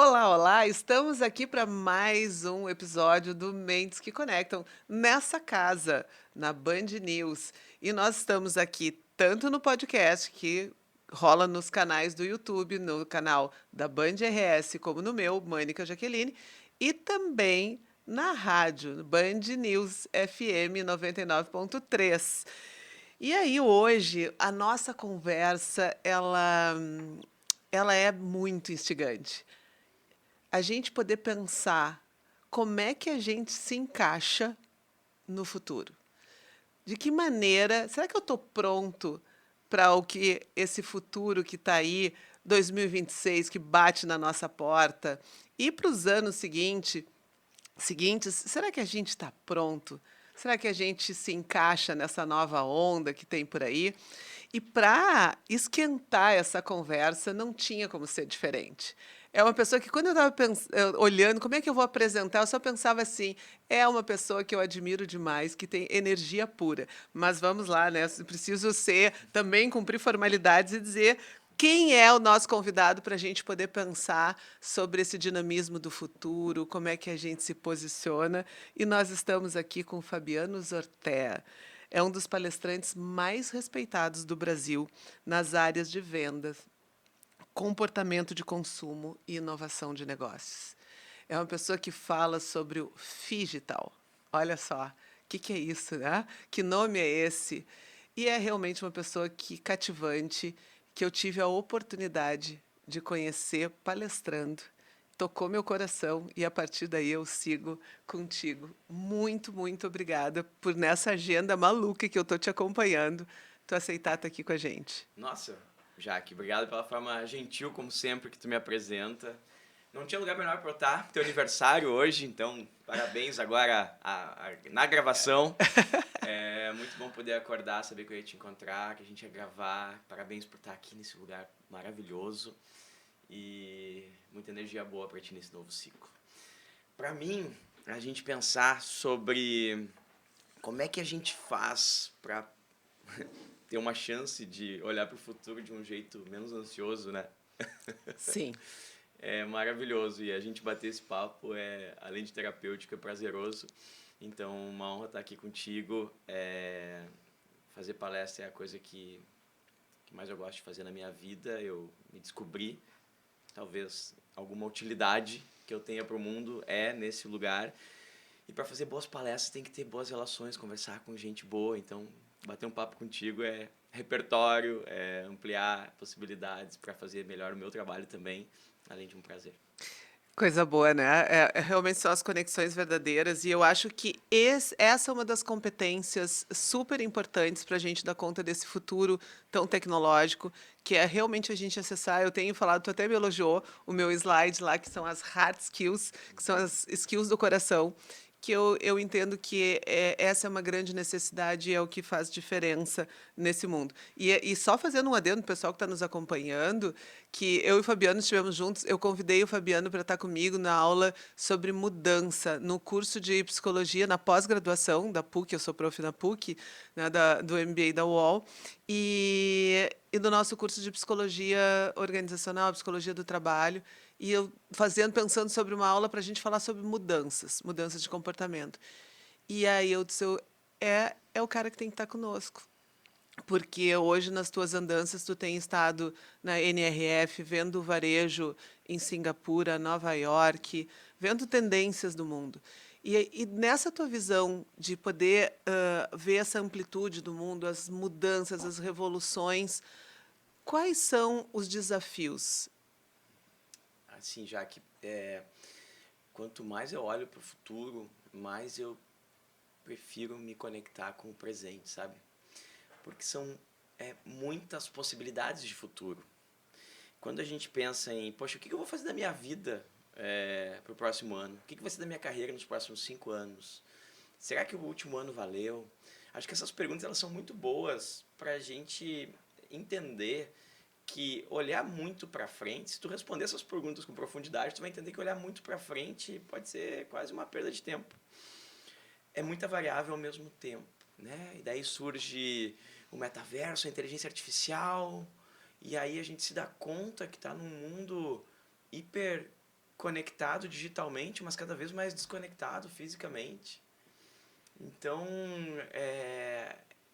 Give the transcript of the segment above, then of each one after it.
Olá, olá! Estamos aqui para mais um episódio do Mentes que Conectam, nessa casa, na Band News. E nós estamos aqui tanto no podcast, que rola nos canais do YouTube, no canal da Band RS, como no meu, Mânica Jaqueline, e também na rádio, Band News FM 99.3. E aí hoje a nossa conversa, ela é muito instigante. A gente poder pensar como é que a gente se encaixa no futuro. De que maneira, será que eu estou pronto para o que esse futuro que está aí, 2026, que bate na nossa porta, e para os anos seguintes, será que a gente está pronto? Será que a gente se encaixa nessa nova onda que tem por aí? E para esquentar essa conversa, não tinha como ser diferente. É uma pessoa que, quando eu estava olhando como é que eu vou apresentar, eu só pensava assim: é uma pessoa que eu admiro demais, que tem energia pura. Mas vamos lá, né? Preciso ser, também cumprir formalidades e dizer quem é o nosso convidado para a gente poder pensar sobre esse dinamismo do futuro, como é que a gente se posiciona. E nós estamos aqui com o Fabiano Zortea. É um dos palestrantes mais respeitados do Brasil nas áreas de vendas, comportamento de consumo e inovação de negócios. É uma pessoa que fala sobre o Figital. Olha só, o que é isso, né? Que nome é esse? E é realmente uma pessoa que cativante, que eu tive a oportunidade de conhecer palestrando. Tocou meu coração e a partir daí eu sigo contigo. Muito, muito obrigada por nessa agenda maluca que eu tô te acompanhando, tu aceitar estar aqui com a gente. Nossa, Jaque, obrigado pela forma gentil, como sempre, que tu me apresenta. Não tinha lugar melhor para eu estar, teu aniversário hoje, então parabéns agora na gravação. É muito bom poder acordar, saber que eu ia te encontrar, que a gente ia gravar. Parabéns por estar aqui nesse lugar maravilhoso e muita energia boa para ti nesse novo ciclo. Para mim, a gente pensar sobre como é que a gente faz para ter uma chance de olhar para o futuro de um jeito menos ansioso, né? Sim. É maravilhoso e a gente bater esse papo é, além de terapêutico, é prazeroso. Então, uma honra estar aqui contigo. Fazer palestra é a coisa que mais eu gosto de fazer na minha vida. Eu me descobri, talvez alguma utilidade que eu tenha para o mundo é nesse lugar. E para fazer boas palestras tem que ter boas relações, conversar com gente boa. Então, bater um papo contigo é repertório, é ampliar possibilidades para fazer melhor o meu trabalho também, além de um prazer. Coisa boa, né? Realmente são as conexões verdadeiras, e eu acho que essa é uma das competências super importantes para a gente dar conta desse futuro tão tecnológico, que é realmente a gente acessar. Eu tenho falado, tu até me elogiou o meu slide lá, que são as hard skills, que são as skills do coração, que eu entendo que essa é uma grande necessidade e é o que faz diferença nesse mundo. E só fazendo um adendo, pessoal que está nos acompanhando, que eu e o Fabiano estivemos juntos, eu convidei o Fabiano para estar comigo na aula sobre mudança, no curso de psicologia, na pós-graduação da PUC, eu sou prof na PUC, né, do MBA da UOL, e do nosso curso de psicologia organizacional, psicologia do trabalho, e eu pensando sobre uma aula para a gente falar sobre mudanças de comportamento. E aí eu disse, é o cara que tem que estar conosco. Porque hoje, nas tuas andanças, tu tem estado na NRF, vendo o varejo em Singapura, Nova York, vendo tendências do mundo. E nessa tua visão de poder ver essa amplitude do mundo, as mudanças, as revoluções, quais são os desafios? Assim, já que quanto mais eu olho para o futuro, mais eu prefiro me conectar com o presente, sabe? Porque são muitas possibilidades de futuro. Quando a gente pensa em, poxa, o que eu vou fazer da minha vida para o próximo ano? O que vai ser da minha carreira nos próximos 5 anos? Será que o último ano valeu? Acho que essas perguntas elas são muito boas para a gente entender que olhar muito para frente, se tu responder essas perguntas com profundidade, tu vai entender que olhar muito para frente pode ser quase uma perda de tempo. É muita variável ao mesmo tempo, né? E daí surge o metaverso, a inteligência artificial, e aí a gente se dá conta que está num mundo hiper conectado digitalmente, mas cada vez mais desconectado fisicamente. Então,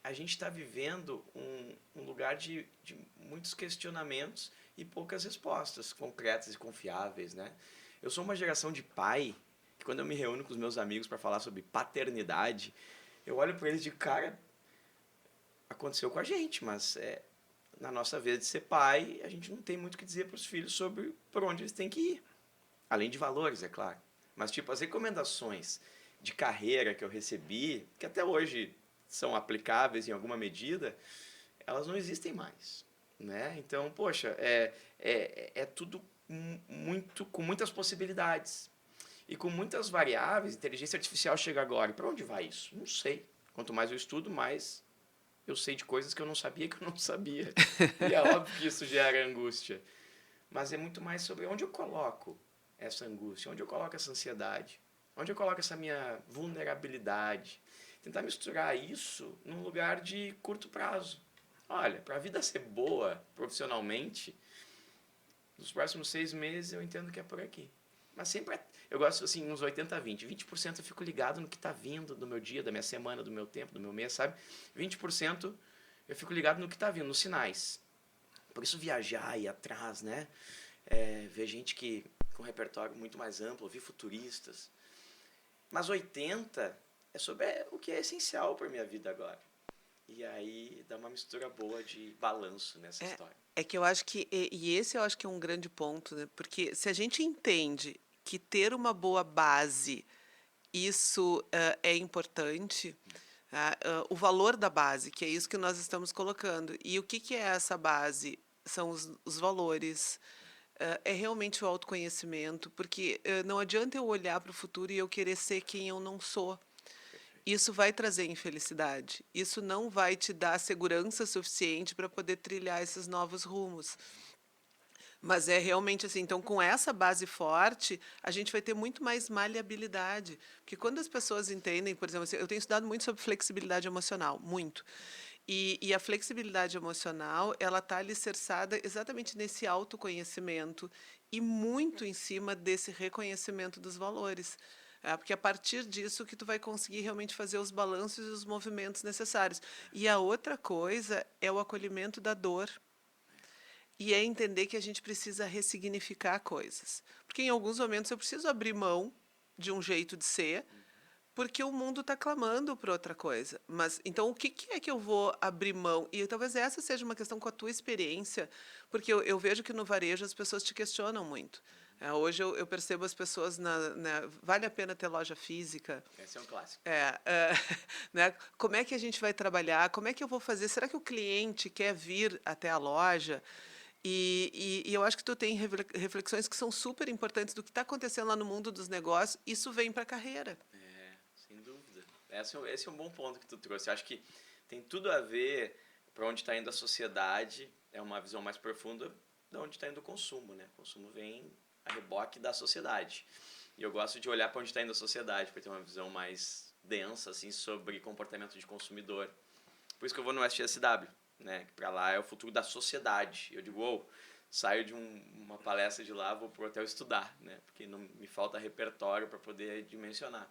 a gente está vivendo um lugar de muitos questionamentos e poucas respostas concretas e confiáveis, né? Eu sou uma geração de pai, que quando eu me reúno com os meus amigos para falar sobre paternidade, eu olho para eles de cara, aconteceu com a gente, mas na nossa vez de ser pai, a gente não tem muito o que dizer para os filhos sobre por onde eles têm que ir. Além de valores, é claro. Mas, tipo, as recomendações de carreira que eu recebi, que até hoje são aplicáveis em alguma medida, elas não existem mais, né? Então, poxa, é tudo muito com muitas possibilidades e com muitas variáveis. Inteligência artificial chega agora. E para onde vai isso? Não sei. Quanto mais eu estudo, mais eu sei de coisas que eu não sabia que eu não sabia. E é óbvio que isso gera angústia. Mas é muito mais sobre onde eu coloco essa angústia, onde eu coloco essa ansiedade, onde eu coloco essa minha vulnerabilidade. Tentar misturar isso num lugar de curto prazo. Olha, para a vida ser boa profissionalmente, nos próximos 6 meses eu entendo que é por aqui. Mas sempre, eu gosto assim, uns 80-20. 20% eu fico ligado no que está vindo do meu dia, da minha semana, do meu tempo, do meu mês, sabe? 20% eu fico ligado no que está vindo, nos sinais. Por isso viajar, ir atrás, né? Ver gente que com um repertório muito mais amplo, ouvir futuristas. Mas 80 é sobre o que é essencial para minha vida agora. E aí dá uma mistura boa de balanço nessa É, história. é que eu acho que, e esse eu acho que é um grande ponto, né? Porque se a gente entende que ter uma boa base, isso é importante, o valor da base, que é isso que nós estamos colocando. E o que, que é essa base? São os valores, é realmente o autoconhecimento, porque não adianta eu olhar para o futuro e eu querer ser quem eu não sou. Perfeito. Isso vai trazer infelicidade. Isso não vai te dar segurança suficiente para poder trilhar esses novos rumos. Mas é realmente assim, então com essa base forte, a gente vai ter muito mais maleabilidade. Porque quando as pessoas entendem, por exemplo, assim, eu tenho estudado muito sobre flexibilidade emocional, muito. E a flexibilidade emocional, ela está alicerçada exatamente nesse autoconhecimento e muito em cima desse reconhecimento dos valores. Porque a partir disso que tu vai conseguir realmente fazer os balanços e os movimentos necessários. E a outra coisa é o acolhimento da dor. E é entender que a gente precisa ressignificar coisas. Porque em alguns momentos eu preciso abrir mão de um jeito de ser, porque o mundo está clamando por outra coisa. Mas então o que, que é que eu vou abrir mão? E talvez essa seja uma questão com a tua experiência, porque eu vejo que no varejo as pessoas te questionam muito. Hoje eu percebo as pessoas vale a pena ter loja física? Esse é um clássico. Né? Como é que a gente vai trabalhar? Como é que eu vou fazer? Será que o cliente quer vir até a loja? E eu acho que tu tem reflexões que são super importantes do que está acontecendo lá no mundo dos negócios. Isso vem para a carreira. Sem dúvida. Esse é um bom ponto que tu trouxe. Eu acho que tem tudo a ver para onde está indo a sociedade. É uma visão mais profunda de onde está indo o consumo, né? O consumo vem a reboque da sociedade. E eu gosto de olhar para onde está indo a sociedade, para ter uma visão mais densa assim, sobre comportamento de consumidor. Por isso que eu vou no SXSW, né? Que para lá é o futuro da sociedade. Eu digo, saio de uma palestra de lá, vou pro hotel estudar, né? Porque não me falta repertório para poder dimensionar.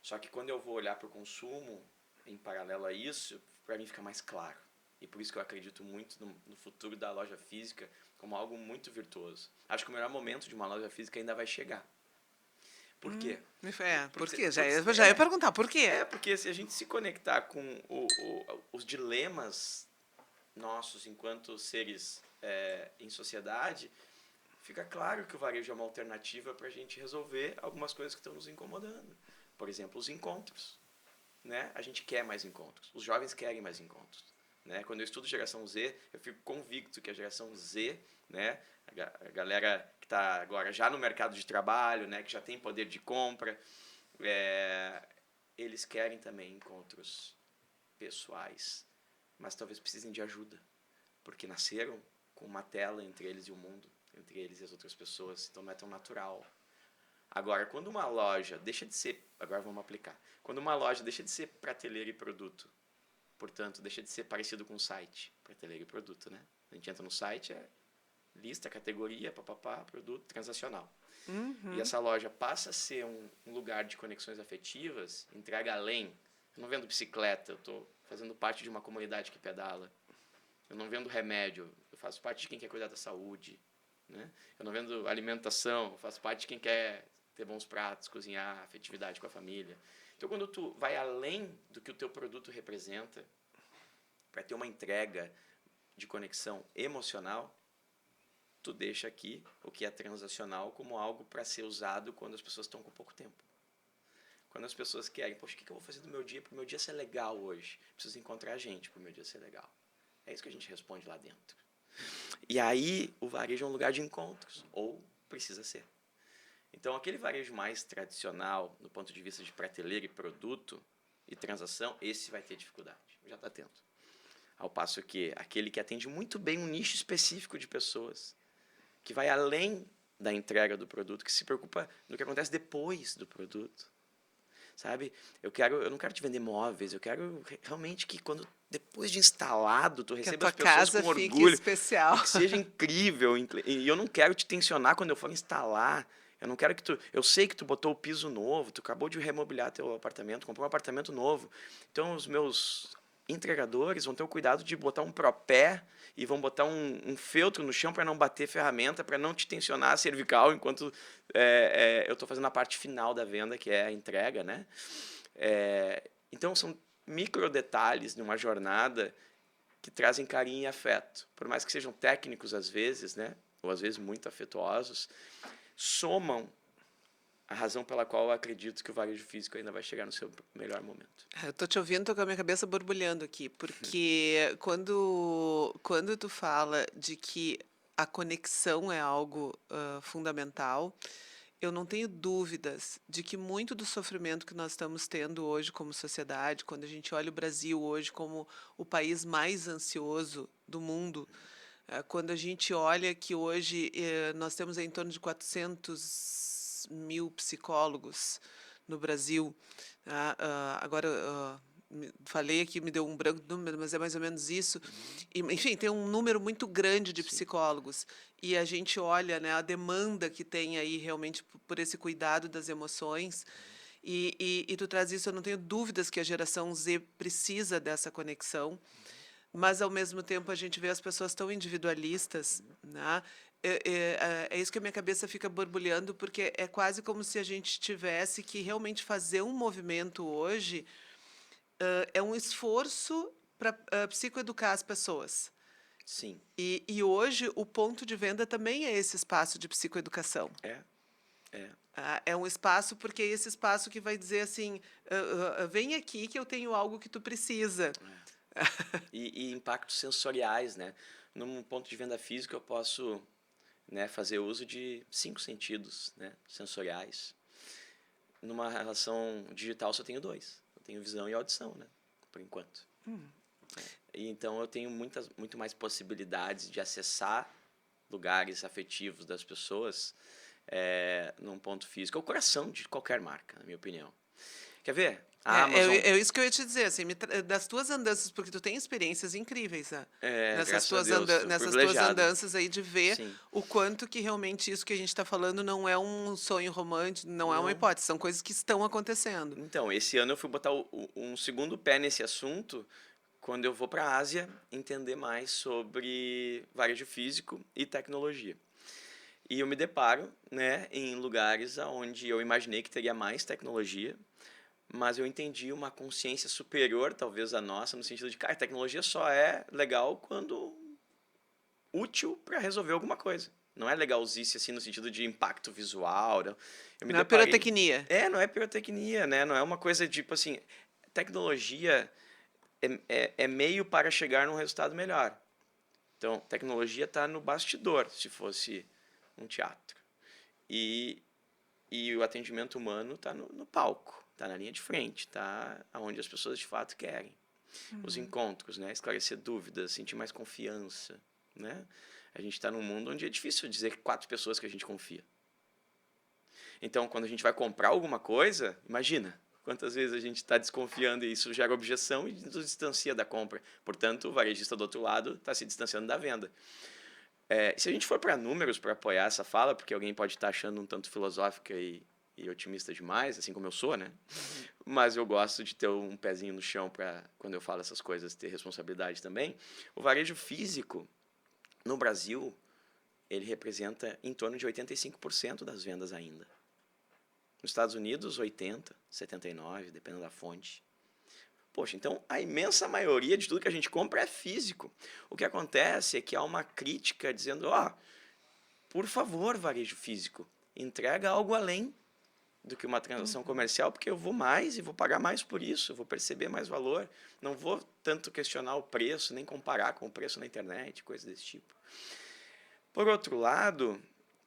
Só que quando eu vou olhar para o consumo, em paralelo a isso, para mim fica mais claro. E por isso que eu acredito muito no futuro da loja física como algo muito virtuoso. Acho que o melhor momento de uma loja física ainda vai chegar. Por quê? Por quê? Porque, Já ia perguntar, por quê? porque se a gente se conectar com os dilemas nossos enquanto seres em sociedade, fica claro que o varejo é uma alternativa para a gente resolver algumas coisas que estão nos incomodando. Por exemplo, os encontros. Né? A gente quer mais encontros. Os jovens querem mais encontros. Né? Quando eu estudo geração Z, eu fico convicto que a geração Z, né? A galera que está agora já no mercado de trabalho, né? Que já tem poder de compra, eles querem também encontros pessoais, mas talvez precisem de ajuda, porque nasceram com uma tela entre eles e o mundo, entre eles e as outras pessoas, então não é tão natural. Agora, quando uma loja deixa de ser, agora vamos aplicar, quando uma loja deixa de ser prateleira e produto, portanto, deixa de ser parecido com um site, prateleira e produto, né? A gente entra no site, lista, categoria, papapá, produto, transacional. Uhum. E essa loja passa a ser um lugar de conexões afetivas, entrega além. Eu não vendo bicicleta, eu estou fazendo parte de uma comunidade que pedala. Eu não vendo remédio, eu faço parte de quem quer cuidar da saúde. Né? Eu não vendo alimentação, eu faço parte de quem quer ter bons pratos, cozinhar, afetividade com a família. Então, quando tu vai além do que o teu produto representa, para ter uma entrega de conexão emocional, tu deixa aqui o que é transacional como algo para ser usado quando as pessoas estão com pouco tempo. Quando as pessoas querem, poxa, o que eu vou fazer do meu dia para o meu dia ser legal hoje? Preciso encontrar gente para o meu dia ser legal. É isso que a gente responde lá dentro. E aí o varejo é um lugar de encontros, ou precisa ser. Então aquele varejo mais tradicional, do ponto de vista de prateleira e produto e transação, esse vai ter dificuldade, já está tendo. Ao passo que aquele que atende muito bem um nicho específico de pessoas, que vai além da entrega do produto, que se preocupa no que acontece depois do produto. Sabe? Eu não quero te vender móveis, eu quero realmente que depois de instalado, tu Que a receba tua as pessoas casa com fique orgulho especial. e que seja incrível. E eu não quero te tensionar quando eu for instalar. Eu não quero que tu... Eu sei que tu botou o piso novo, tu acabou de remobiliar teu apartamento, comprou um apartamento novo. Então, os meus entregadores vão ter o cuidado de botar um propé e vão botar um feltro no chão para não bater ferramenta, para não te tensionar a cervical enquanto eu estou fazendo a parte final da venda, que é a entrega, né? Então, são micro detalhes de uma jornada que trazem carinho e afeto. Por mais que sejam técnicos às vezes, né? Ou às vezes muito afetuosos, somam a razão pela qual eu acredito que o varejo físico ainda vai chegar no seu melhor momento. Eu tô te ouvindo, tô com a minha cabeça borbulhando aqui, porque quando tu fala de que a conexão é algo fundamental, eu não tenho dúvidas de que muito do sofrimento que nós estamos tendo hoje como sociedade, quando a gente olha o Brasil hoje como o país mais ansioso do mundo, quando a gente olha que hoje nós temos em torno de 400 mil psicólogos no Brasil. Agora, falei aqui, me deu um branco de número, mas é mais ou menos isso. E, enfim, tem um número muito grande de Sim. psicólogos. E a gente olha, né, a demanda que tem aí realmente por esse cuidado das emoções. E tu traz isso, eu não tenho dúvidas que a geração Z precisa dessa conexão, mas ao mesmo tempo a gente vê as pessoas tão individualistas, né? É isso que a minha cabeça fica borbulhando, porque é quase como se a gente tivesse que realmente fazer um movimento hoje, é um esforço para psicoeducar as pessoas. Sim. E hoje o ponto de venda também é esse espaço de psicoeducação. É. É um espaço, porque é esse espaço que vai dizer assim, vem aqui que eu tenho algo que tu precisa. E impactos sensoriais, né? Num ponto de venda físico, eu posso, né, fazer uso de 5 sentidos, né, sensoriais. Numa relação digital, só tenho 2. Eu tenho visão e audição, né, por enquanto. E então, eu tenho muito mais possibilidades de acessar lugares afetivos das pessoas num ponto físico. É o coração de qualquer marca, na minha opinião. Quer ver? A Amazon... É isso que eu ia te dizer, assim, das tuas andanças, porque tu tem experiências incríveis, né? graças a Deus, sou Nessas tuas privilegiado. andanças aí de ver Sim. o quanto que realmente isso que a gente está falando não é um sonho romântico, não é uma Não. hipótese, são coisas que estão acontecendo. Então, esse ano eu fui botar um segundo pé nesse assunto quando eu vou para a Ásia entender mais sobre varejo físico e tecnologia. E eu me deparo, né, em lugares onde eu imaginei que teria mais tecnologia, mas eu entendi uma consciência superior, talvez, à nossa, no sentido de que a tecnologia só é legal quando útil para resolver alguma coisa. Não é legalzice assim no sentido de impacto visual. Não. Eu me Não é deparei... pirotecnia. Não é pirotecnia, né? Não é uma coisa tipo assim... Tecnologia é meio para chegar num resultado melhor. Então, tecnologia está no bastidor, se fosse um teatro. E o atendimento humano está no palco, está na linha de frente, está onde as pessoas de fato querem. Os encontros, né? Esclarecer dúvidas, sentir mais confiança. Né? A gente está num mundo onde é difícil dizer 4 pessoas que a gente confia. Então, quando a gente vai comprar alguma coisa, imagina quantas vezes a gente está desconfiando e isso gera objeção e nos distancia da compra. Portanto, o varejista do outro lado está se distanciando da venda. Se a gente for para números para apoiar essa fala, porque alguém pode estar achando um tanto filosófica e otimista demais, assim como eu sou, né? Mas eu gosto de ter um pezinho no chão para, quando eu falo essas coisas, ter responsabilidade também. O varejo físico, no Brasil, ele representa em torno de 85% das vendas ainda. Nos Estados Unidos, 80%, 79%, dependendo da fonte. Poxa, então a imensa maioria de tudo que a gente compra é físico. O que acontece é que há uma crítica dizendo, por favor, varejo físico, entrega algo além do que uma transação comercial, porque eu vou mais e vou pagar mais por isso, eu vou perceber mais valor, não vou tanto questionar o preço, nem comparar com o preço na internet, coisas desse tipo. Por outro lado,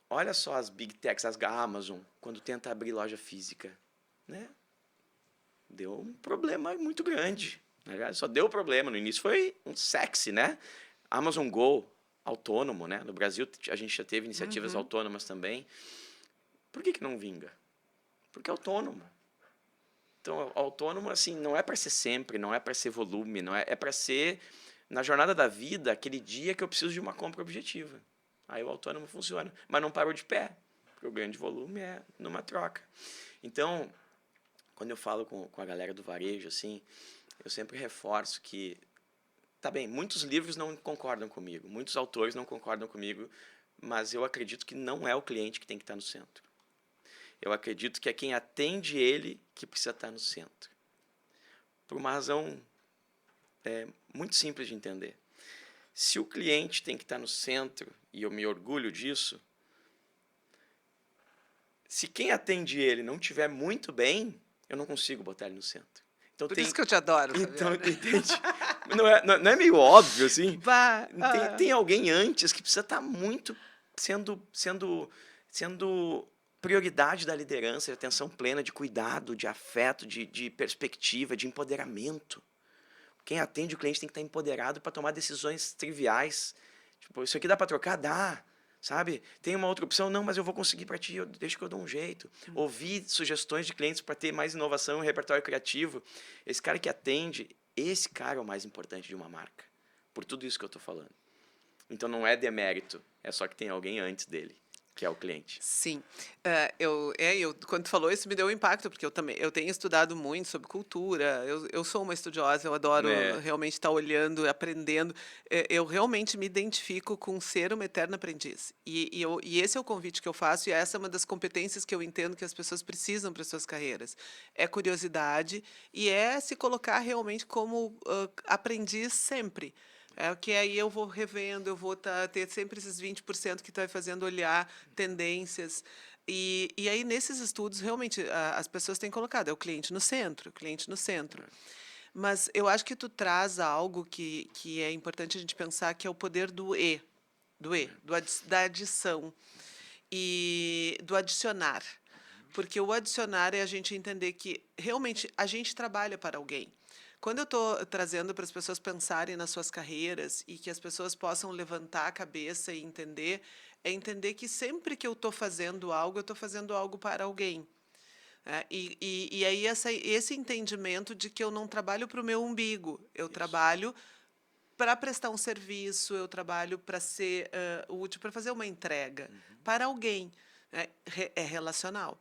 olha só as big techs, as Amazon, quando tenta abrir loja física, né? Deu um problema muito grande. Só deu problema. No início foi um sexy, né? Amazon Go, autônomo, né? No Brasil a gente já teve iniciativas autônomas também. Por que não vinga? Porque é autônomo. Então, autônomo, assim, não é para ser sempre, não é para ser volume, não é para ser, na jornada da vida, aquele dia que eu preciso de uma compra objetiva. Aí o autônomo funciona, mas não parou de pé, porque o grande volume é numa troca. Então, quando eu falo com a galera do varejo, assim, eu sempre reforço que, tá bem, muitos livros não concordam comigo, muitos autores não concordam comigo, mas eu acredito que não é o cliente que tem que estar no centro. Eu acredito que é quem atende ele que precisa estar no centro. Por uma razão muito simples de entender. Se o cliente tem que estar no centro, e eu me orgulho disso, se quem atende ele não estiver muito bem, eu não consigo botar ele no centro. Então, Por isso que eu te adoro, então, Fabiana. entende? Não é meio óbvio, assim? Bah, Tem alguém antes que precisa estar muito sendo prioridade da liderança, de atenção plena, de cuidado, de afeto, de perspectiva, de empoderamento. Quem atende o cliente tem que estar empoderado para tomar decisões triviais. Tipo, isso aqui dá para trocar? Dá. Sabe? Tem uma outra opção? Não, mas eu vou conseguir para ti, deixa que eu dou um jeito. Ouvir sugestões de clientes para ter mais inovação e repertório criativo. Esse cara que atende, esse cara é o mais importante de uma marca. Por tudo isso que eu estou falando. Então não é demérito, é só que tem alguém antes dele, que é o cliente. sim. Quando tu falou isso, me deu um impacto, porque eu tenho estudado muito sobre cultura, eu sou uma estudiosa, eu adoro É, realmente estar olhando, aprendendo. Eu realmente me identifico com ser uma eterna aprendiz. E esse é o convite que eu faço, e essa é uma das competências que eu entendo que as pessoas precisam para suas carreiras. É curiosidade e é se colocar realmente como aprendiz sempre. É que aí eu vou revendo, eu vou ter sempre esses 20% que está fazendo olhar tendências. E aí, nesses estudos, realmente, as pessoas têm colocado, é o cliente no centro, o cliente no centro. Mas eu acho que tu traz algo que é importante a gente pensar, que é o poder da adição e do adicionar. Porque o adicionar é a gente entender que realmente a gente trabalha para alguém. Quando eu estou trazendo para as pessoas pensarem nas suas carreiras e que as pessoas possam levantar a cabeça e entender, é entender que sempre que eu estou fazendo algo, eu estou fazendo algo para alguém. Né? E aí esse entendimento de que eu não trabalho para o meu umbigo, eu trabalho para prestar um serviço, eu trabalho para ser útil, para fazer uma entrega para alguém. Né? É relacional.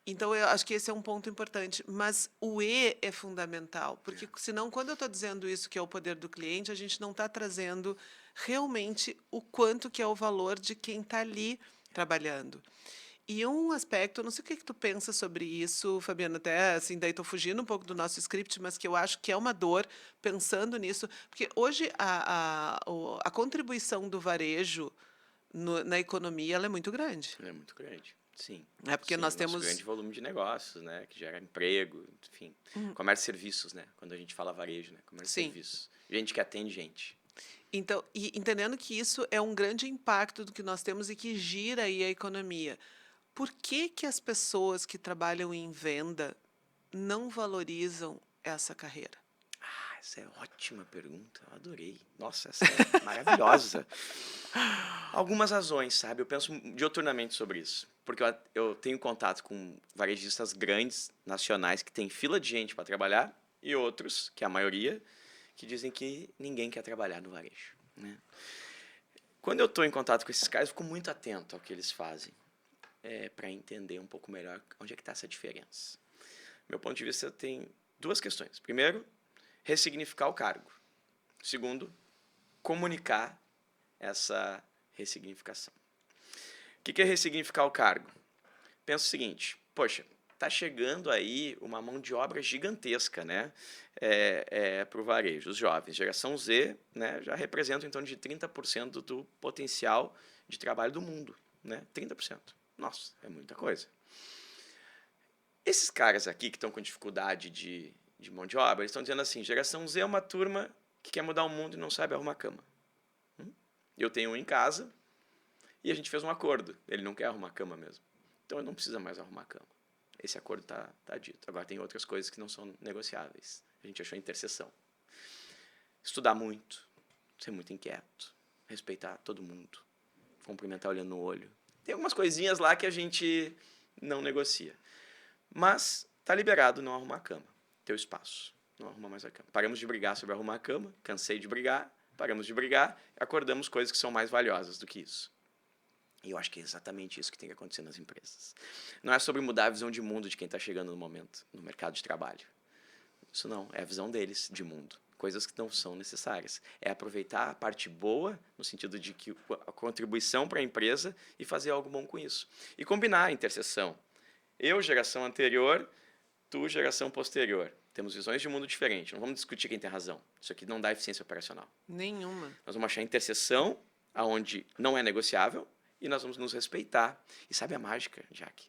Então, eu acho que esse é um ponto importante. Mas o E é fundamental, porque senão, quando eu estou dizendo isso, que é o poder do cliente, a gente não está trazendo realmente o quanto que é o valor de quem está ali trabalhando. E um aspecto, não sei o que tu pensa sobre isso, Fabiana, até assim, daí estou fugindo um pouco do nosso script, mas que eu acho que é uma dor pensando nisso, porque hoje a contribuição do varejo na economia ela é muito grande. é muito grande. Sim. É porque Sim, nós o nosso temos. grande volume de negócios, né? Que gera emprego, enfim. Comércio e serviços, né? Quando a gente fala varejo, né? Comércio e Sim. serviços. Gente que atende gente. Então, e entendendo que isso é um grande impacto do que nós temos e que gira aí a economia. Por que que as pessoas que trabalham em venda não valorizam essa carreira? Essa é ótima pergunta. Eu adorei. Nossa, essa é maravilhosa. Algumas razões, sabe? Eu penso dioturnamente sobre isso. Porque eu tenho contato com varejistas grandes, nacionais, que têm fila de gente para trabalhar, e outros, que é a maioria, que dizem que ninguém quer trabalhar no varejo. Né? Quando eu estou em contato com esses caras, eu fico muito atento ao que eles fazem, para entender um pouco melhor onde é que está essa diferença. Meu ponto de vista tem duas questões. Primeiro, ressignificar o cargo. Segundo, comunicar essa ressignificação. O que é ressignificar o cargo? Pensa o seguinte, poxa, está chegando aí uma mão de obra gigantesca, né, para o varejo. Os jovens, geração Z, né, já representam em torno de 30% do potencial de trabalho do mundo. Né? 30%. Nossa, é muita coisa. Esses caras aqui que estão com dificuldade de mão de obra, eles estão dizendo assim, geração Z é uma turma que quer mudar o mundo e não sabe arrumar cama. Eu tenho um em casa e a gente fez um acordo. Ele não quer arrumar cama mesmo. Então ele não precisa mais arrumar cama. Esse acordo está dito. Agora tem outras coisas que não são negociáveis. A gente achou interseção. Estudar muito, ser muito inquieto, respeitar todo mundo, cumprimentar olhando no olho. Tem algumas coisinhas lá que a gente não negocia. Mas está liberado não arrumar a cama. Teu espaço. Não arruma mais a cama. Paramos de brigar sobre arrumar a cama. Cansei de brigar. Paramos de brigar. Acordamos coisas que são mais valiosas do que isso. E eu acho que é exatamente isso que tem que acontecer nas empresas. Não é sobre mudar a visão de mundo de quem está chegando no momento, no mercado de trabalho. Isso não. É a visão deles de mundo. Coisas que não são necessárias. É aproveitar a parte boa, no sentido de que a contribuição para a empresa e fazer algo bom com isso. E combinar a interseção. Eu, geração anterior, tu, geração posterior. Temos visões de mundo diferentes. Não vamos discutir quem tem razão. Isso aqui não dá eficiência operacional. Nenhuma. Nós vamos achar interseção aonde não é negociável e nós vamos nos respeitar. E sabe a mágica, Jaque?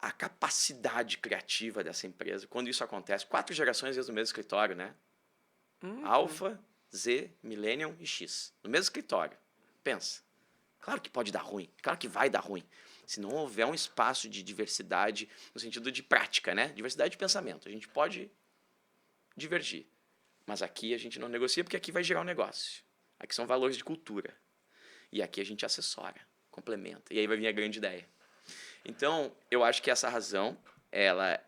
A capacidade criativa dessa empresa, quando isso acontece, 4 gerações dentro do mesmo escritório, né? Alpha, Z, Millennium e X. No mesmo escritório. Pensa. Claro que pode dar ruim. Claro que vai dar ruim. Se não houver um espaço de diversidade, no sentido de prática, né? Diversidade de pensamento. A gente pode divergir. Mas aqui a gente não negocia porque aqui vai gerar um negócio. Aqui são valores de cultura. E aqui a gente assessora, complementa. E aí vai vir a grande ideia. Então, eu acho que essa razão, ela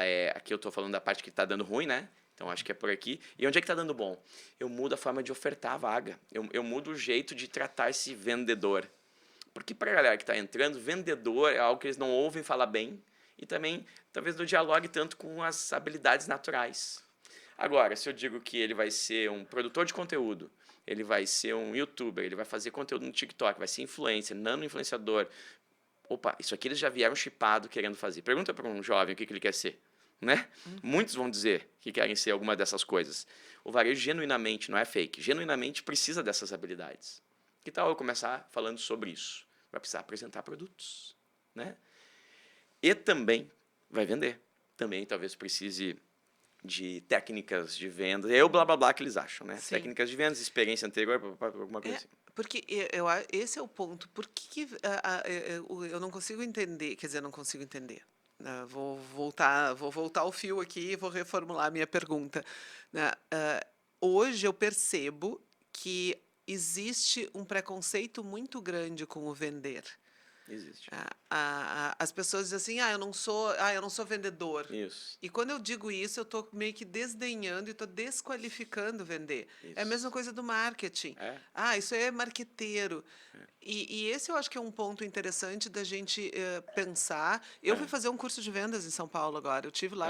é... Aqui eu estou falando da parte que está dando ruim, né? Então, acho que é por aqui. E onde é que está dando bom? Eu mudo a forma de ofertar a vaga. Eu mudo o jeito de tratar esse vendedor. Porque para a galera que está entrando, vendedor é algo que eles não ouvem falar bem e também talvez não dialogue tanto com as habilidades naturais. Agora, se eu digo que ele vai ser um produtor de conteúdo, ele vai ser um youtuber, ele vai fazer conteúdo no TikTok, vai ser influencer, nano-influenciador. Opa, isso aqui eles já vieram chipado querendo fazer. Pergunta para um jovem o que ele quer ser. Né? Muitos vão dizer que querem ser alguma dessas coisas. O varejo genuinamente, não é fake, genuinamente precisa dessas habilidades. Que tal eu começar falando sobre isso? Vai precisar apresentar produtos. Né? E também vai vender. Também talvez precise de técnicas de venda. É o blá blá blá que eles acham. Né? Técnicas de vendas, experiência anterior, alguma coisa assim. Porque esse é o ponto. Por que eu não consigo entender? Quer dizer, não consigo entender. Vou voltar ao fio aqui e vou reformular a minha pergunta. Hoje eu percebo que existe um preconceito muito grande com o vender. Existe. As pessoas dizem assim, eu não sou vendedor. Isso. E quando eu digo isso, eu estou meio que desdenhando e estou desqualificando vender. Isso. É a mesma coisa do marketing. Isso aí é marqueteiro. E esse eu acho que é um ponto interessante da gente pensar. Eu fui fazer um curso de vendas em São Paulo agora. Eu tive lá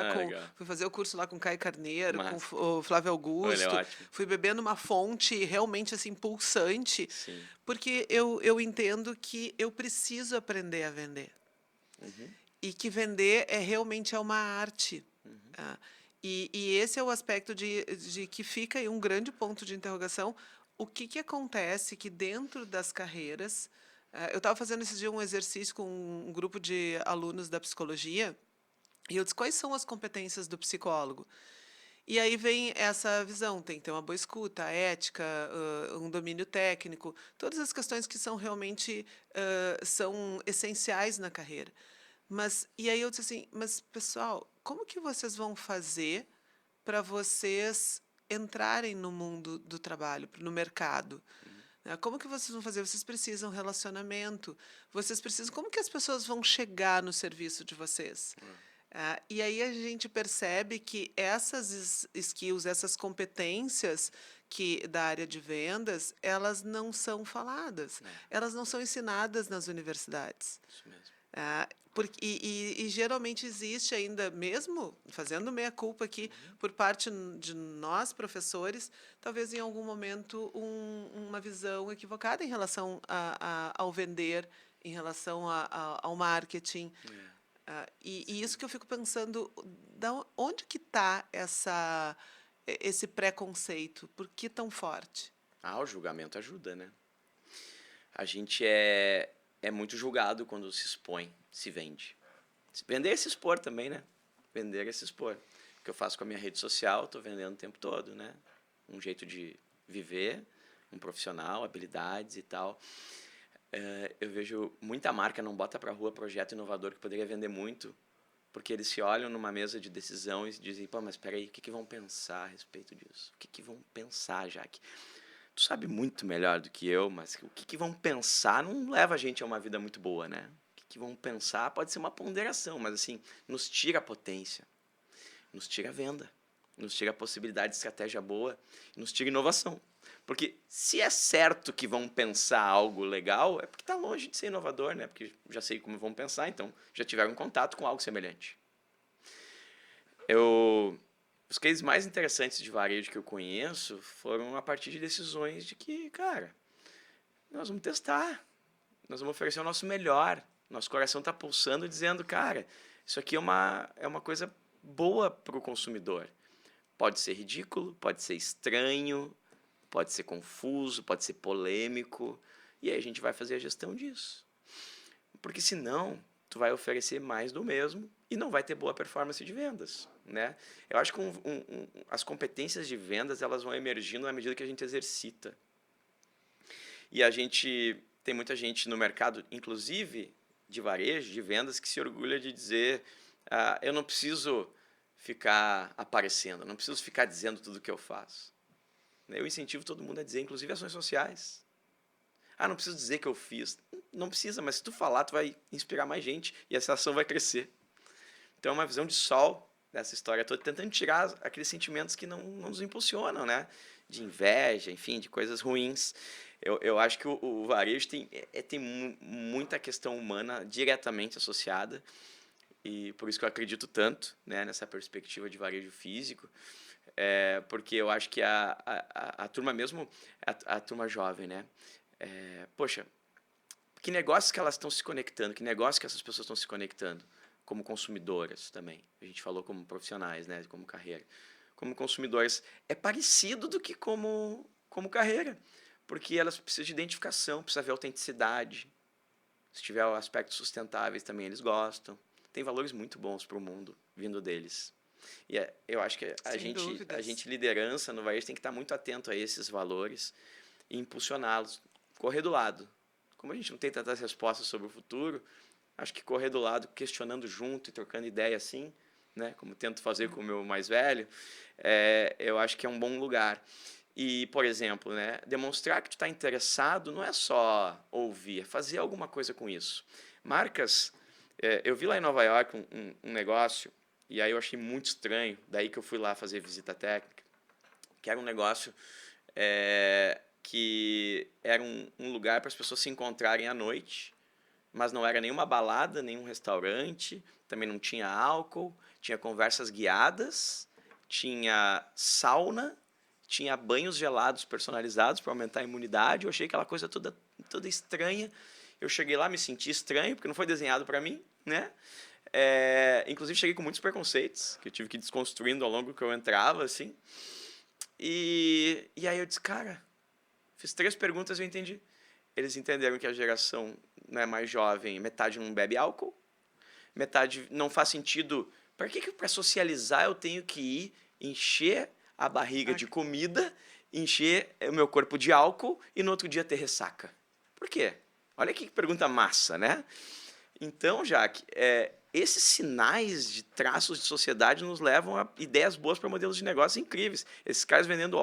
fui fazer o curso lá com o Caio Carneiro, com o Flávio Augusto. Olha, ótimo. Fui bebendo uma fonte realmente assim pulsante. Sim. Porque eu entendo que eu preciso aprender a vender. E que vender realmente é uma arte. E esse é o aspecto de que fica aí um grande ponto de interrogação. O que acontece que dentro das carreiras... eu estava fazendo esse dia um exercício com um grupo de alunos da psicologia e eu disse, quais são as competências do psicólogo? E aí vem essa visão, tem que ter uma boa escuta, ética, um domínio técnico, todas as questões que são realmente são essenciais na carreira. E aí eu disse assim, mas pessoal, como que vocês vão fazer para vocês entrarem no mundo do trabalho, no mercado? Como que vocês vão fazer? Vocês precisam de relacionamento, como que as pessoas vão chegar no serviço de vocês? E aí a gente percebe que essas skills, essas competências da área de vendas, elas não são faladas, É, elas não são ensinadas nas universidades. isso mesmo. Ah, e geralmente existe ainda, mesmo fazendo meia-culpa aqui, por parte de nós, professores, talvez em algum momento uma visão equivocada em relação ao vender, em relação ao marketing. É. E isso que eu fico pensando, onde que está esse preconceito? Por que tão forte? Ah, o julgamento ajuda, né? A gente é muito julgado quando se expõe, se vende. Se vender é se expor também, né? Vender é se expor. O que eu faço com a minha rede social, estou vendendo o tempo todo, né? Um jeito de viver, um profissional, habilidades e tal. Eu vejo muita marca não bota para rua projeto inovador que poderia vender muito, porque eles se olham numa mesa de decisão e dizem, pô, mas espera aí, o que vão pensar a respeito disso? O que vão pensar, Jaque? Tu sabe muito melhor do que eu, mas o que vão pensar não leva a gente a uma vida muito boa, né? O que vão pensar pode ser uma ponderação, mas assim, nos tira a potência, nos tira a venda, nos tira a possibilidade de estratégia boa, nos tira inovação. Porque se é certo que vão pensar algo legal, é porque está longe de ser inovador, né? Porque já sei como vão pensar, então já tiveram contato com algo semelhante. Os cases mais interessantes de varejo que eu conheço foram a partir de decisões de que, cara, nós vamos testar, nós vamos oferecer o nosso melhor. Nosso coração está pulsando dizendo, cara, isso aqui é uma coisa boa para o consumidor. Pode ser ridículo, pode ser estranho, pode ser confuso, pode ser polêmico. E aí a gente vai fazer a gestão disso. Porque senão, tu vai oferecer mais do mesmo e não vai ter boa performance de vendas, né? Eu acho que as competências de vendas elas vão emergindo na medida que a gente exercita. E a gente tem muita gente no mercado, inclusive de varejo, de vendas, que se orgulha de dizer eu não preciso ficar aparecendo, não preciso ficar dizendo tudo o que eu faço. Eu incentivo todo mundo a dizer, inclusive ações sociais. Não preciso dizer que eu fiz. Não precisa, mas se tu falar, tu vai inspirar mais gente e essa ação vai crescer. Então é uma visão de sol dessa história toda, tentando tirar aqueles sentimentos que não nos impulsionam, né? De inveja, enfim, de coisas ruins. Eu acho que o varejo tem muita questão humana diretamente associada e por isso que eu acredito tanto, né, nessa perspectiva de varejo físico, porque eu acho que a turma mesmo, a turma jovem, né? Poxa, que negócios que elas estão se conectando, que negócios que essas pessoas estão se conectando, como consumidoras também. A gente falou como profissionais, né, como carreira. Como consumidoras é parecido do que como carreira, porque elas precisam de identificação, precisam ver autenticidade. Se tiver aspectos sustentáveis também eles gostam. Tem valores muito bons para o mundo vindo deles. E eu acho que a gente liderança no varejo tem que estar muito atento a esses valores e impulsioná-los, correr do lado. Como a gente não tem tantas respostas sobre o futuro, acho que correr do lado, questionando junto e trocando ideia assim, né, como tento fazer com o meu mais velho, eu acho que é um bom lugar. E, por exemplo, né, demonstrar que tu está interessado não é só ouvir, é fazer alguma coisa com isso. Marcas, eu vi lá em Nova York um negócio, e aí eu achei muito estranho, daí que eu fui lá fazer visita técnica, que era um negócio que era um lugar para as pessoas se encontrarem à noite, mas não era nenhuma balada, nenhum restaurante, também não tinha álcool, tinha conversas guiadas, tinha sauna, tinha banhos gelados personalizados para aumentar a imunidade. Eu achei aquela coisa toda estranha. Eu cheguei lá, me senti estranho, porque não foi desenhado para mim, né? Inclusive, cheguei com muitos preconceitos, que eu tive que ir desconstruindo ao longo que eu entrava, assim. E aí eu disse, cara, fiz 3 perguntas e eu entendi. Eles entenderam que a geração, né, mais jovem, metade não bebe álcool, metade não faz sentido. Para socializar eu tenho que ir encher a barriga de comida, encher o meu corpo de álcool e no outro dia ter ressaca? Por quê? Olha que pergunta massa, né? Então, Jaque, esses sinais de traços de sociedade nos levam a ideias boas para modelos de negócios incríveis. Esses caras vendendo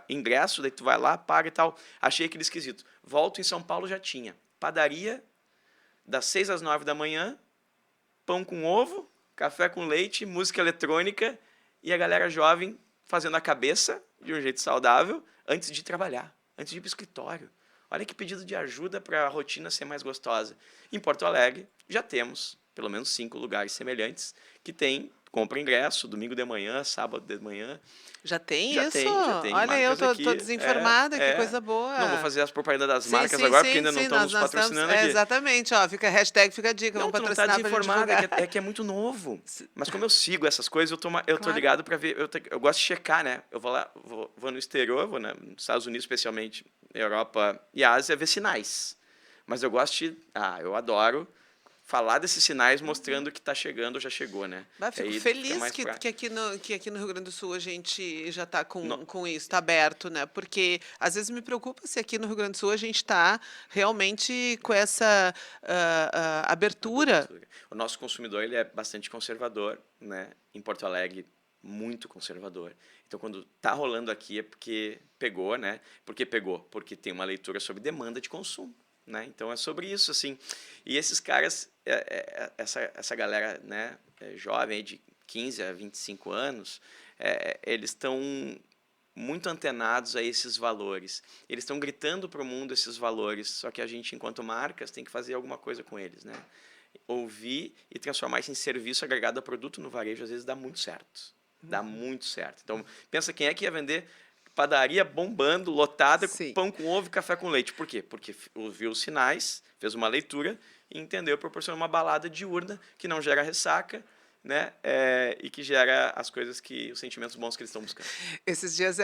ingresso, daí tu vai lá, paga e tal. Achei aquele esquisito. Volto em São Paulo, já tinha padaria, das 6 às 9 da manhã, pão com ovo, café com leite, música eletrônica e a galera jovem fazendo a cabeça, de um jeito saudável antes de trabalhar, antes de ir para o escritório. Olha que pedido de ajuda para a rotina ser mais gostosa. Em Porto Alegre, já temos pelo menos 5 lugares semelhantes que tem compra ingresso, domingo de manhã, sábado de manhã. Já tem Já isso? tem, já tem Olha, eu marcas tô aqui. desinformada, que É. coisa Não vou boa. fazer as propagandas das Sim, marcas sim, agora, porque sim, ainda não sim, estão nos nós estamos. patrocinando É, aqui. exatamente, ó, hashtag fica a dica, Não, vamos tu não tá patrocinar pra gente desinformada, divulgar. é que é muito novo. Mas como eu sigo essas coisas, eu tô Claro. ligado para ver. Eu gosto de checar, né? Eu vou lá, vou no exterior, vou nos Estados Unidos, especialmente, Europa e Ásia, ver sinais. Mas eu gosto de. Eu adoro falar desses sinais mostrando que está chegando ou já chegou, né? Bah, Que fico aí fica feliz mais pra. que aqui no Rio Grande do Sul a gente já está No- com isso, está aberto, né? Porque às vezes me preocupa se aqui no Rio Grande do Sul a gente está realmente com essa abertura. Abertura. O nosso consumidor ele é bastante conservador, né? Em Porto Alegre, muito conservador. Então, quando tá rolando aqui é porque pegou, né? Por que pegou? Porque tem uma leitura sobre demanda de consumo, né? Então, é sobre isso, assim. E esses caras, essa galera, né? Jovem, aí de 15 a 25 anos, eles estão muito antenados a esses valores. Eles estão gritando para o mundo esses valores, só que a gente, enquanto marcas, tem que fazer alguma coisa com eles, né? Ouvir e transformar isso em serviço agregado a produto no varejo, às vezes dá muito certo. Dá muito certo. Então, pensa quem é que ia vender padaria bombando, lotada, com Sim. pão com ovo e café com leite. Por quê? Porque ouviu os sinais, fez uma leitura e entendeu, proporcionou uma balada diurna que não gera ressaca, né? E que gera as coisas os sentimentos bons que eles estão buscando. Esses dias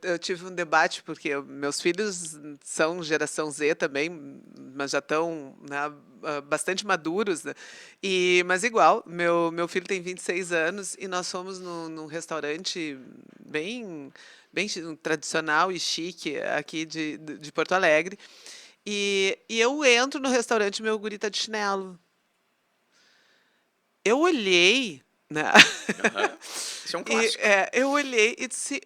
eu tive um debate, porque meus filhos são geração Z também, mas já estão, né, bastante maduros, né? Mas igual, meu filho tem 26 anos e nós fomos num restaurante bem tradicional e chique aqui de Porto Alegre. E eu entro no restaurante e meu guri tá de chinelo. Eu olhei, né? Uhum. Isso é um clássico. Eu olhei e disse,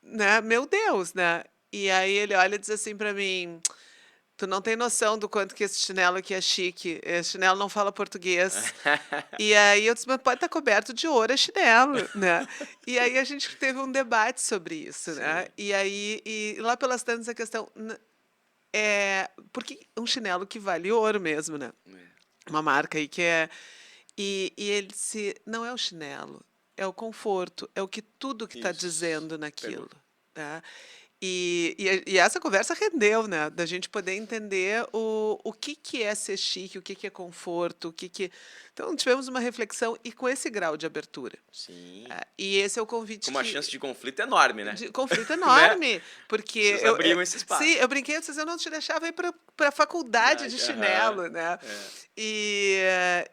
né, meu Deus, né? E aí ele olha e diz assim pra mim, tu não tem noção do quanto que esse chinelo aqui é chique. Esse chinelo não fala português. E aí eu disse, mas pode estar coberto de ouro, é chinelo, né? E aí a gente teve um debate sobre isso, né? Sim. E aí, lá pelas tantas a questão, porque um chinelo que vale ouro mesmo, né? É. Uma marca aí que é. E ele disse, não é o chinelo, é o conforto, é o que tudo que está Isso. dizendo Pegou. naquilo. Tá? E essa conversa rendeu, né? Da gente poder entender o que é ser chique, o que é conforto, o que. Então, tivemos uma reflexão e com esse grau de abertura. Sim. E esse é o Com convite uma chance de conflito enorme, né? de conflito Né? enorme, porque Vocês abriam esse sim, espaço. eu brinquei, eu disse, eu não te deixava ir para a faculdade de Aham. chinelo, né? É.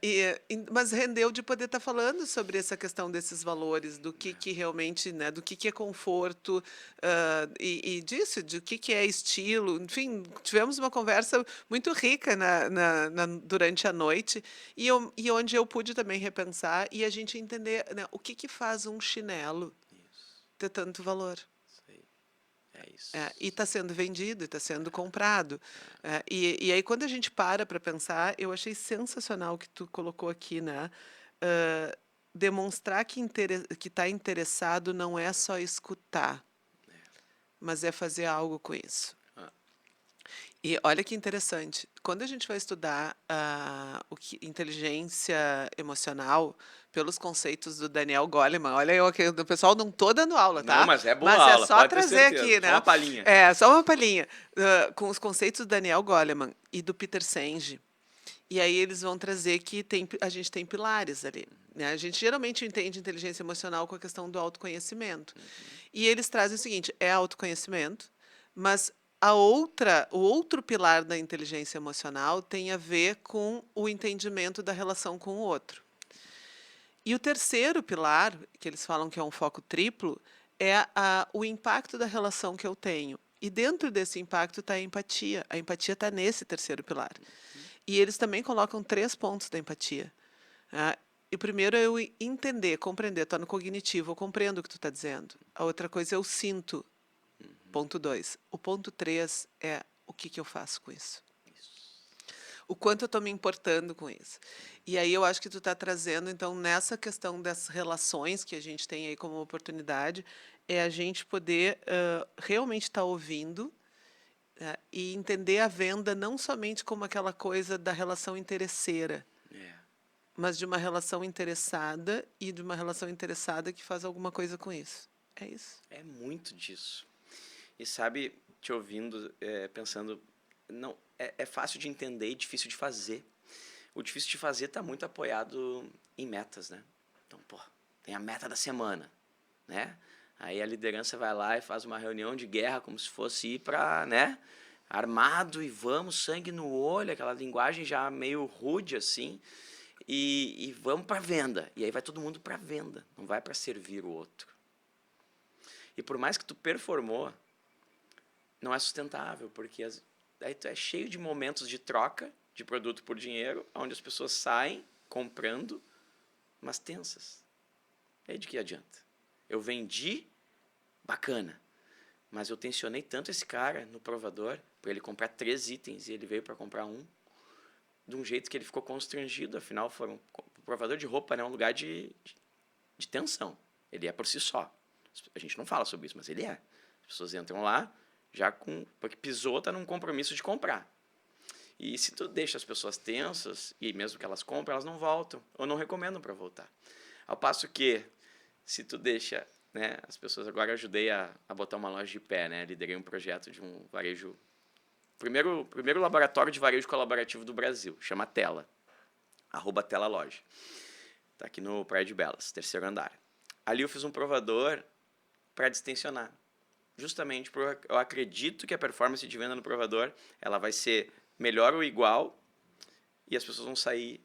Mas rendeu de poder estar falando sobre essa questão desses valores, do que realmente, né, do que é conforto, e disso, de o que é estilo, enfim, tivemos uma conversa muito rica durante a noite e onde eu pude também repensar e a gente entender, né, o que faz um chinelo Isso. ter tanto valor. Isso aí. É E isso. está sendo vendido, está sendo comprado. E aí, quando a gente para pensar, eu achei sensacional o que tu colocou aqui, né? Demonstrar que está interessado não é só escutar, mas é fazer algo com isso. Ah, E olha que interessante, quando a gente vai estudar inteligência emocional pelos conceitos do Daniel Goleman, olha eu aqui, o pessoal não estou dando aula, não, tá? mas é boa Mas é aula, só pode ter trazer certeza. aqui, Só uma né? palhinha. É, só uma palhinha. Com os conceitos do Daniel Goleman e do Peter Senge. E aí eles vão trazer que a gente tem pilares ali. Né? A gente geralmente entende inteligência emocional com a questão do autoconhecimento. E eles trazem o seguinte, é autoconhecimento, mas o outro pilar da inteligência emocional tem a ver com o entendimento da relação com o outro. E o terceiro pilar, que eles falam que é um foco triplo, é o impacto da relação que eu tenho. E dentro desse impacto está a empatia. A empatia está nesse terceiro pilar. E eles também colocam 3 pontos da empatia. E o primeiro é eu entender, compreender. Estou no cognitivo, eu compreendo o que tu está dizendo. A outra coisa é eu sinto. Ponto 2. O ponto 3 é o que eu faço com isso. Isso. o quanto eu estou me importando com isso. E aí eu acho que tu está trazendo, então, nessa questão das relações que a gente tem aí como oportunidade, é a gente poder realmente estar ouvindo, e entender a venda não somente como aquela coisa da relação interesseira, É, mas de uma relação interessada e de uma relação interessada que faz alguma coisa com isso. É isso. é muito disso. E sabe, te ouvindo, pensando, não, é fácil de entender e difícil de fazer. O difícil de fazer está muito apoiado em metas, né? Então, pô, tem a meta da semana, né? Aí a liderança vai lá e faz uma reunião de guerra como se fosse ir para, né? Armado e vamos, sangue no olho, aquela linguagem já meio rude assim, e vamos para venda. E aí vai todo mundo para venda, não vai para servir o outro. E por mais que tu performou, não é sustentável, porque aí tu é cheio de momentos de troca de produto por dinheiro, onde as pessoas saem comprando, mas tensas. E aí de que adianta? Eu vendi, bacana, mas eu tensionei tanto esse cara no provador para ele comprar 3 itens e ele veio para comprar um, de um jeito que ele ficou constrangido. Afinal, o provador de roupa é um lugar de tensão. Ele é por si só. A gente não fala sobre isso, mas ele é. As pessoas entram lá já porque pisou, está num compromisso de comprar. E se tu deixa as pessoas tensas, e mesmo que elas comprem, elas não voltam, ou não recomendam para voltar. Ao passo que, se tu deixa, né, as pessoas... Agora eu ajudei a botar uma loja de pé, né? Liderei um projeto de um varejo... Primeiro laboratório de varejo colaborativo do Brasil, chama Tela, @TelaLoja. Está aqui no Praia de Belas, 3º andar. Ali eu fiz um provador para distensionar. Justamente porque eu acredito que a performance de venda no provador ela vai ser melhor ou igual e as pessoas vão sair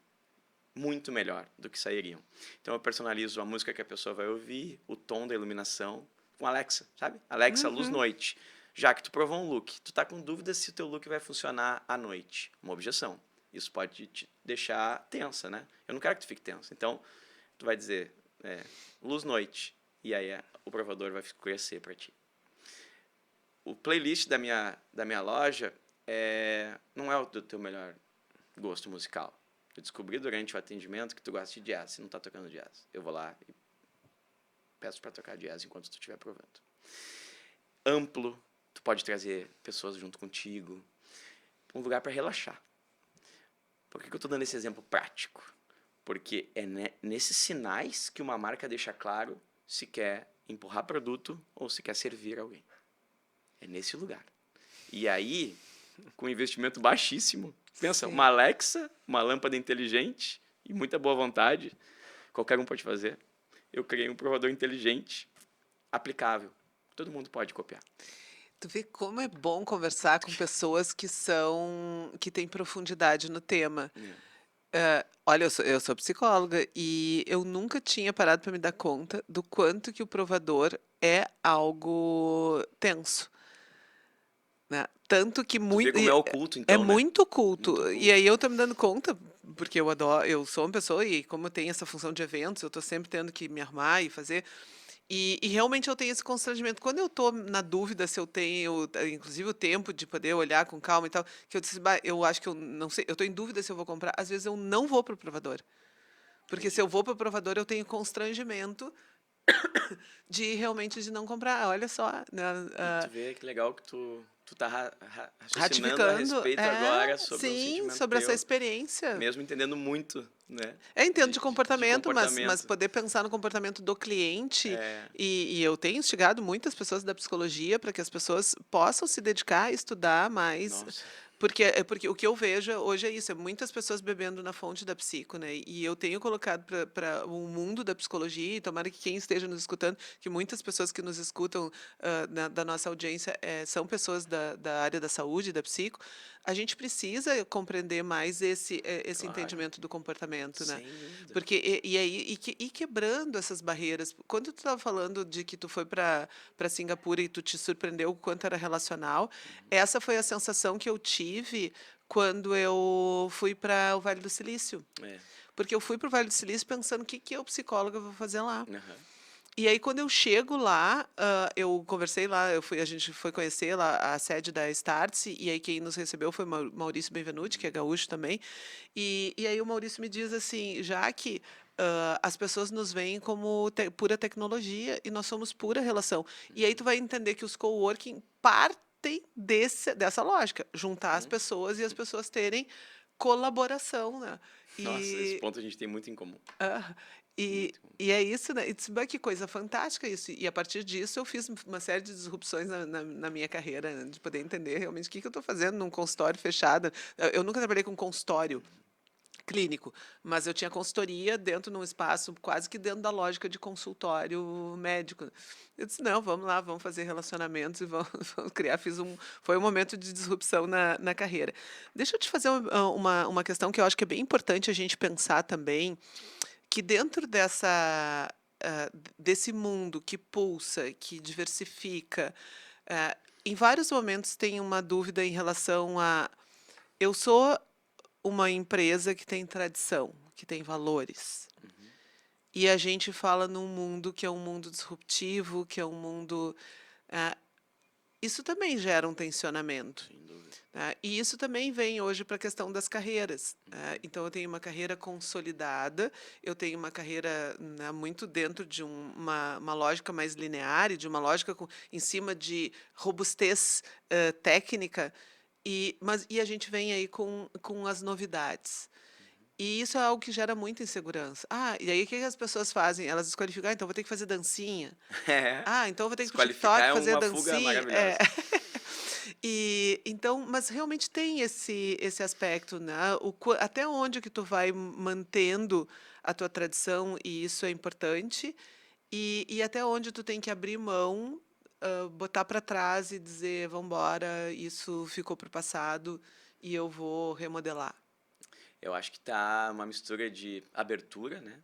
muito melhor do que sairiam. Então eu personalizo a música que a pessoa vai ouvir, o tom da iluminação, com Alexa, sabe? Alexa, luz noite. Já que tu provou um look, tu tá com dúvida se o teu look vai funcionar à noite. Uma objeção. Isso pode te deixar tensa, né? Eu não quero que tu fique tensa. Então, tu vai dizer, luz noite. E aí o provador vai escurecer para ti. O playlist da minha loja não é o do teu melhor gosto musical. Eu descobri durante o atendimento que tu gosta de jazz. Se não tá tocando jazz, eu vou lá e peço para tocar jazz enquanto tu estiver provando. Amplo, tu pode trazer pessoas junto contigo. Um lugar para relaxar. Por que eu estou dando esse exemplo prático? Porque é nesses sinais que uma marca deixa claro se quer empurrar produto ou se quer servir alguém. É nesse lugar. E aí, com investimento baixíssimo, pensa, Sim. uma Alexa, uma lâmpada inteligente e muita boa vontade, qualquer um pode fazer. Eu criei um provador inteligente, aplicável. Todo mundo pode copiar. Tu vê como é bom conversar com pessoas que têm profundidade no tema. Olha, eu sou psicóloga e eu nunca tinha parado para me dar conta do quanto que o provador é algo tenso, né? Tanto que Tu vê muito como é oculto, é então, né? muito Muito culto. E oculto. aí eu tô me dando conta, porque eu sou uma pessoa e como eu tenho essa função de eventos, eu tô sempre tendo que me armar e fazer. E realmente eu tenho esse constrangimento. Quando eu tô na dúvida se eu tenho, inclusive, o tempo de poder olhar com calma e tal, que eu disse, "Bah, eu acho que eu não sei, eu tô em dúvida se eu vou comprar. Às vezes eu não vou pro provador. Porque se Entendi. eu vou pro provador, eu tenho constrangimento de realmente de não comprar. Olha só, né? E tu vê que legal que tu tá raciocinando a Ratificando, respeito agora sobre um sim, sentimento sobre essa teu, experiência. mesmo entendendo muito, né? Entendo de De comportamento, mas comportamento. poder pensar no comportamento do cliente. É, E eu tenho instigado muitas pessoas da psicologia para que as pessoas possam se dedicar a estudar mais. nossa, Porque o que eu vejo hoje é isso, é muitas pessoas bebendo na fonte da psico, né? E eu tenho colocado para o mundo da psicologia, e tomara que quem esteja nos escutando, que muitas pessoas que nos escutam da nossa audiência são pessoas da área da saúde, da psico, a gente precisa compreender mais esse claro, entendimento do comportamento, né? sem dúvida. Porque e aí e quebrando essas barreiras. Quando tu estava falando de que tu foi para Singapura e tu te surpreendeu o quanto era relacional, essa foi a sensação que eu tive quando eu fui para o Vale do Silício. É, Porque eu fui para o Vale do Silício pensando o que eu, psicóloga, vou fazer lá. aham, E aí, quando eu chego lá, eu conversei lá, a gente foi conhecer lá a sede da Startse, e aí quem nos recebeu foi Maurício Benvenuti, que é gaúcho também. E aí o Maurício me diz assim, já que as pessoas nos veem como pura tecnologia e nós somos pura relação. E aí tu vai entender que os coworking partem dessa lógica, juntar as Uhum. pessoas e as pessoas terem colaboração, né? Nossa, esse E, ponto a gente tem muito em comum. ah, e, Muito em comum. e é isso, né? E disse, "Bah, que coisa fantástica isso." E a partir disso eu fiz uma série de disrupções na minha carreira, né, de poder entender realmente o que eu estou fazendo num consultório fechado. Eu nunca trabalhei com consultório clínico, mas eu tinha consultoria dentro de um espaço quase que dentro da lógica de consultório médico. Eu disse, não, vamos lá, vamos fazer relacionamentos e vamos, vamos criar. Foi um momento de disrupção na carreira. Deixa eu te fazer uma questão que eu acho que é bem importante a gente pensar também, que dentro desse mundo que pulsa, que diversifica, em vários momentos tem uma dúvida em relação a eu sou uma empresa que tem tradição, que tem valores. Uhum. E a gente fala num mundo que é um mundo disruptivo, que é um mundo. ah, Isso também gera um tensionamento. Sem dúvida. Né? E isso também vem hoje para a questão das carreiras. Uhum. Então, eu tenho uma carreira consolidada, eu tenho uma carreira, né, muito dentro de uma lógica mais linear e de uma lógica em cima de robustez técnica, e a gente vem aí com as novidades. E isso é algo que gera muita insegurança. E aí o que as pessoas fazem? Elas desqualificam, então vou ter que fazer dancinha. É, Então eu vou ter que ir pro desqualificar TikTok é fazer uma fuga dancinha. maravilhosa. E então, mas realmente tem esse aspecto, né? Até onde que tu vai mantendo a tua tradição, e isso é importante, e até onde tu tem que abrir mão, botar para trás e dizer, vamos embora, isso ficou para o passado e eu vou remodelar. Eu acho que tá uma mistura de abertura, né?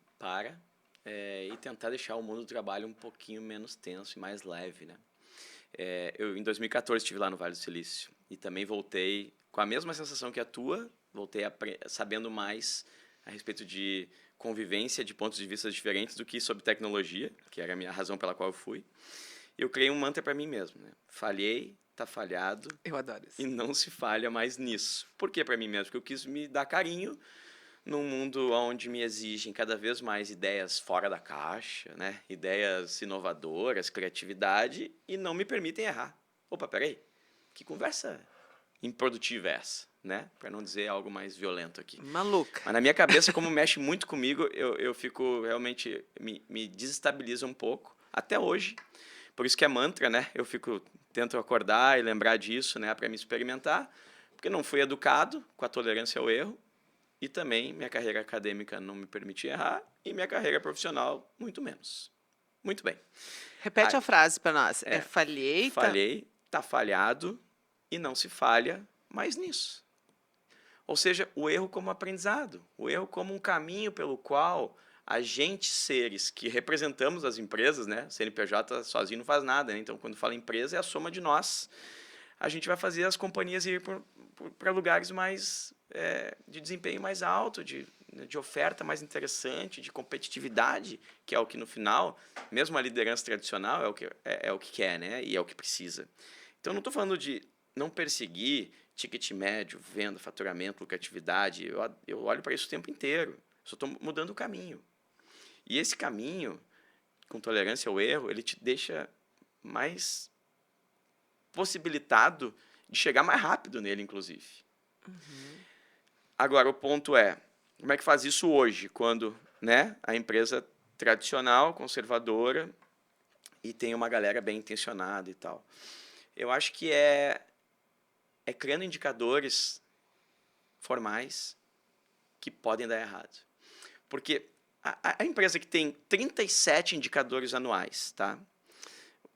E tentar deixar o mundo do trabalho um pouquinho menos tenso e mais leve, né? Eu, em 2014, estive lá no Vale do Silício e também voltei com a mesma sensação que a tua, voltei sabendo mais a respeito de convivência de pontos de vista diferentes do que sobre tecnologia, que era a minha razão pela qual eu fui. Eu criei um mantra para mim mesmo, né? Falhei, tá falhado Eu adoro e isso. não se falha mais nisso. Por que para mim mesmo? Porque eu quis me dar carinho num mundo onde me exigem cada vez mais ideias fora da caixa, né? Ideias inovadoras, criatividade, e não me permitem errar. Opa, peraí, que conversa improdutiva é essa, né? Para não dizer algo mais violento aqui. Maluca. Mas na minha cabeça, como mexe muito comigo, eu fico realmente, me desestabiliza um pouco, até hoje. Por isso que é mantra, né? Tento acordar e lembrar disso, né? Para me experimentar, porque não fui educado com a tolerância ao erro, e também minha carreira acadêmica não me permitia errar e minha carreira profissional muito menos. Muito bem. Repete a frase para nós. É É, falhei, tá? falhei, tá falhado e não se falha mais nisso. Ou seja, o erro como aprendizado, o erro como um caminho pelo qual a gente, seres que representamos as empresas, né? CNPJ sozinho não faz nada, né? Então, quando fala empresa, é a soma de nós. A gente vai fazer as companhias ir para lugares mais de desempenho mais alto, de oferta mais interessante, de competitividade, que é o que no final, mesmo a liderança tradicional é o que quer, né? E é o que precisa. Então, não estou falando de não perseguir ticket médio, venda, faturamento, lucratividade. Eu olho para isso o tempo inteiro. Só estou mudando o caminho. E esse caminho, com tolerância ao erro, ele te deixa mais possibilitado de chegar mais rápido nele, inclusive. Uhum. Agora, o ponto é, como é que faz isso hoje, quando, né, a empresa tradicional, conservadora, e tem uma galera bem intencionada e tal? Eu acho que é criando indicadores formais que podem dar errado. Porque a empresa que tem 37 indicadores anuais, tá?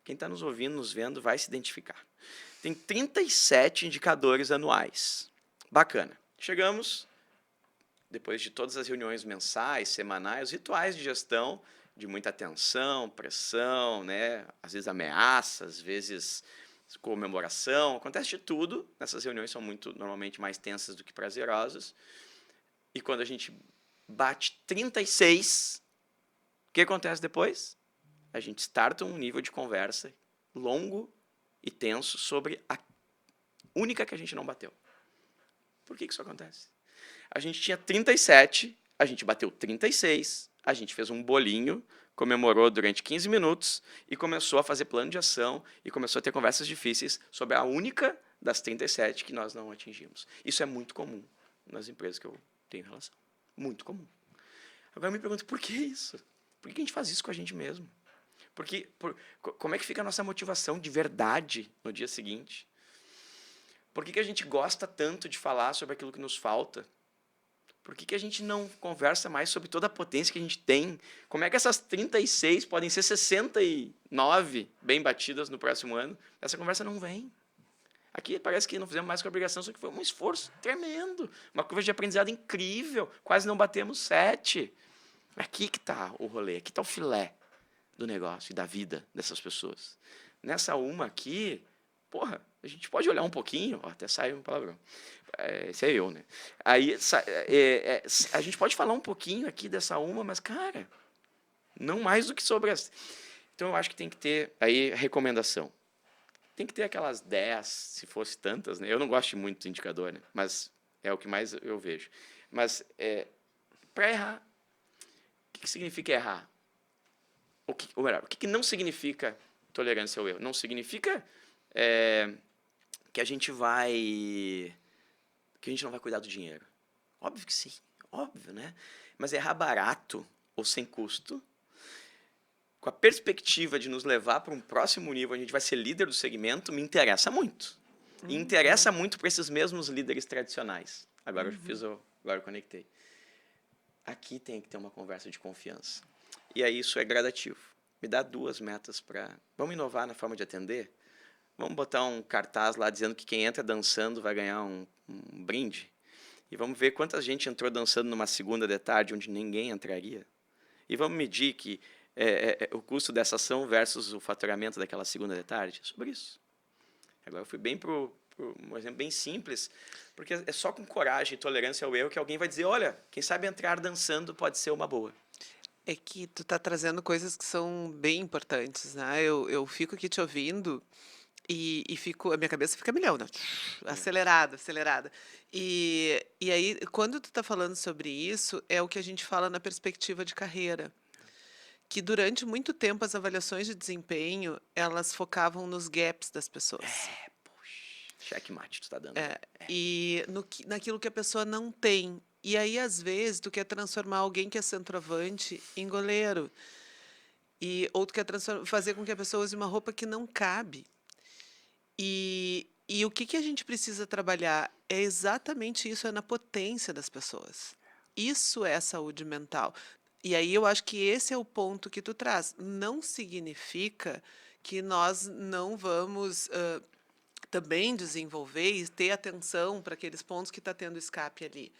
Quem está nos ouvindo, nos vendo, vai se identificar. Tem 37 indicadores anuais. Bacana. Chegamos, depois de todas as reuniões mensais, semanais, rituais de gestão, de muita tensão, pressão, né? Às vezes ameaça, às vezes comemoração, acontece de tudo. Essas reuniões são normalmente mais tensas do que prazerosas. E quando a gente bate 36, o que acontece depois? a gente starta um nível de conversa longo e tenso sobre a única que a gente não bateu. Por que isso acontece? A gente tinha 37, a gente bateu 36, a gente fez um bolinho, comemorou durante 15 minutos e começou a fazer plano de ação e começou a ter conversas difíceis sobre a única das 37 que nós não atingimos. Isso é muito comum nas empresas que eu tenho relação. Muito comum. Agora eu me pergunto, por que isso? Por que a gente faz isso com a gente mesmo? Como é que fica a nossa motivação de verdade no dia seguinte? Por que a gente gosta tanto de falar sobre aquilo que nos falta? Por que a gente não conversa mais sobre toda a potência que a gente tem? Como é que essas 36 podem ser 69 bem batidas no próximo ano? Essa conversa não vem. Aqui parece que não fizemos mais que obrigação, só que foi um esforço tremendo. Uma curva de aprendizado incrível. Quase não batemos 7. Aqui que está o rolê, aqui está o filé do negócio e da vida dessas pessoas. Nessa uma aqui, porra, a gente pode olhar um pouquinho, ó, até sai um palavrão. Esse é eu, né? Aí a gente pode falar um pouquinho aqui dessa uma, mas, cara, não mais do que sobre as. Então eu acho que tem que ter aí recomendação. Tem que ter aquelas 10, se fosse tantas, né? Eu não gosto muito do indicador, né? Mas é o que mais eu vejo. Mas para errar, o que significa errar? Ou melhor, o que não significa tolerância ao erro? Não significa que a gente não vai cuidar do dinheiro. Óbvio que sim, óbvio, né? Mas errar barato ou sem custo, com a perspectiva de nos levar para um próximo nível, a gente vai ser líder do segmento, me interessa muito. E interessa muito para esses mesmos líderes tradicionais. Agora agora eu conectei. Aqui tem que ter uma conversa de confiança. E aí isso é gradativo. Me dá 2 metas para... Vamos inovar na forma de atender? Vamos botar um cartaz lá dizendo que quem entra dançando vai ganhar um brinde? E vamos ver quanta gente entrou dançando numa segunda de tarde onde ninguém entraria? E vamos medir que o custo dessa ação versus o faturamento daquela segunda de tarde? É sobre isso. Agora eu fui bem para um exemplo bem simples, porque é só com coragem e tolerância ao erro que alguém vai dizer, olha, quem sabe entrar dançando pode ser uma boa. É que tu tá trazendo coisas que são bem importantes, né? Eu fico aqui te ouvindo a minha cabeça fica a milhão, né? Acelerada, acelerada. E aí, quando tu tá falando sobre isso, é o que a gente fala na perspectiva de carreira. Que durante muito tempo as avaliações de desempenho, elas focavam nos gaps das pessoas. Poxa, checkmate tu tá dando. E naquilo que a pessoa não tem. E aí, às vezes, tu quer transformar alguém que é centroavante em goleiro. Ou tu quer fazer com que a pessoa use uma roupa que não cabe. E o que a gente precisa trabalhar é exatamente isso, é na potência das pessoas. Isso é saúde mental. E aí eu acho que esse é o ponto que tu traz. Não significa que nós não vamos também desenvolver e ter atenção para aqueles pontos que está tendo escape ali.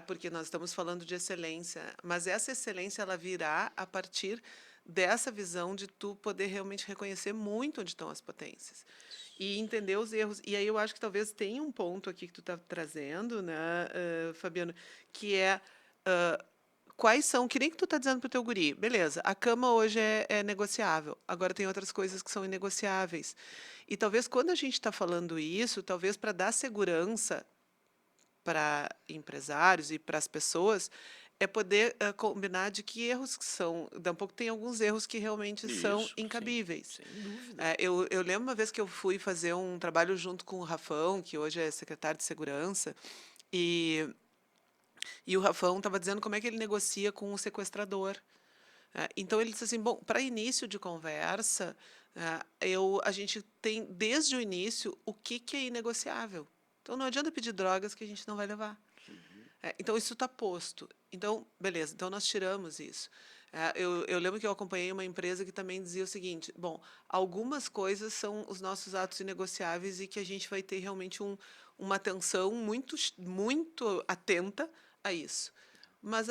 Porque nós estamos falando de excelência, mas essa excelência ela virá a partir dessa visão de tu poder realmente reconhecer muito onde estão as potências e entender os erros. E aí eu acho que talvez tenha um ponto aqui que tu está trazendo, né, Fabiano, que é quais são, que nem que tu está dizendo para o teu guri, beleza, a cama hoje é negociável, agora tem outras coisas que são inegociáveis. E talvez quando a gente está falando isso, talvez para dar segurança para empresários e para as pessoas, é poder combinar de que erros que são. Tampouco tem alguns erros que realmente são Isso, incabíveis. sem dúvida. Eu lembro uma vez que eu fui fazer um trabalho junto com o Rafão, que hoje é secretário de Segurança, e, e o Rafão estava dizendo como é que ele negocia com o sequestrador. Então ele disse assim, bom, para início de conversa, a gente tem desde o início o que é inegociável. Então não adianta pedir drogas que a gente não vai levar. Então isso está posto. Então, beleza, então nós tiramos isso. Eu lembro que eu acompanhei uma empresa que também dizia o seguinte: bom, algumas coisas são os nossos atos inegociáveis e que a gente vai ter realmente uma atenção muito atenta a isso. Mas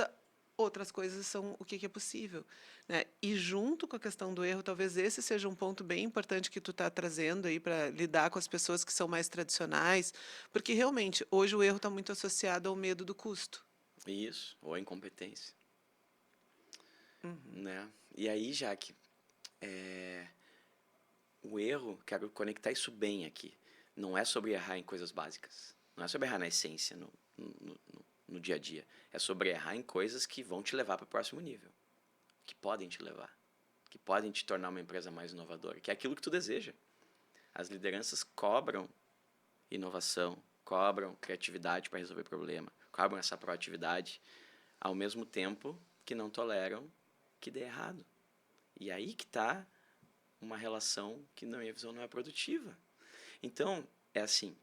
outras coisas são o que é possível, né? E junto com a questão do erro, talvez esse seja um ponto bem importante que tu está trazendo aí para lidar com as pessoas que são mais tradicionais, porque realmente hoje o erro está muito associado ao medo do custo. Isso, ou a incompetência. Né? E aí, Jaque, O erro, quero conectar isso bem aqui, não é sobre errar em coisas básicas. Não é sobre errar na essência, no dia a dia. É sobre errar em coisas que vão te levar para o próximo nível. Que podem te levar. Que podem te tornar uma empresa mais inovadora. Que é aquilo que tu deseja. As lideranças cobram inovação, cobram criatividade para resolver problema, cobram essa proatividade, ao mesmo tempo que não toleram que dê errado. E aí que está uma relação que, na minha visão, não é produtiva. Então, é assim,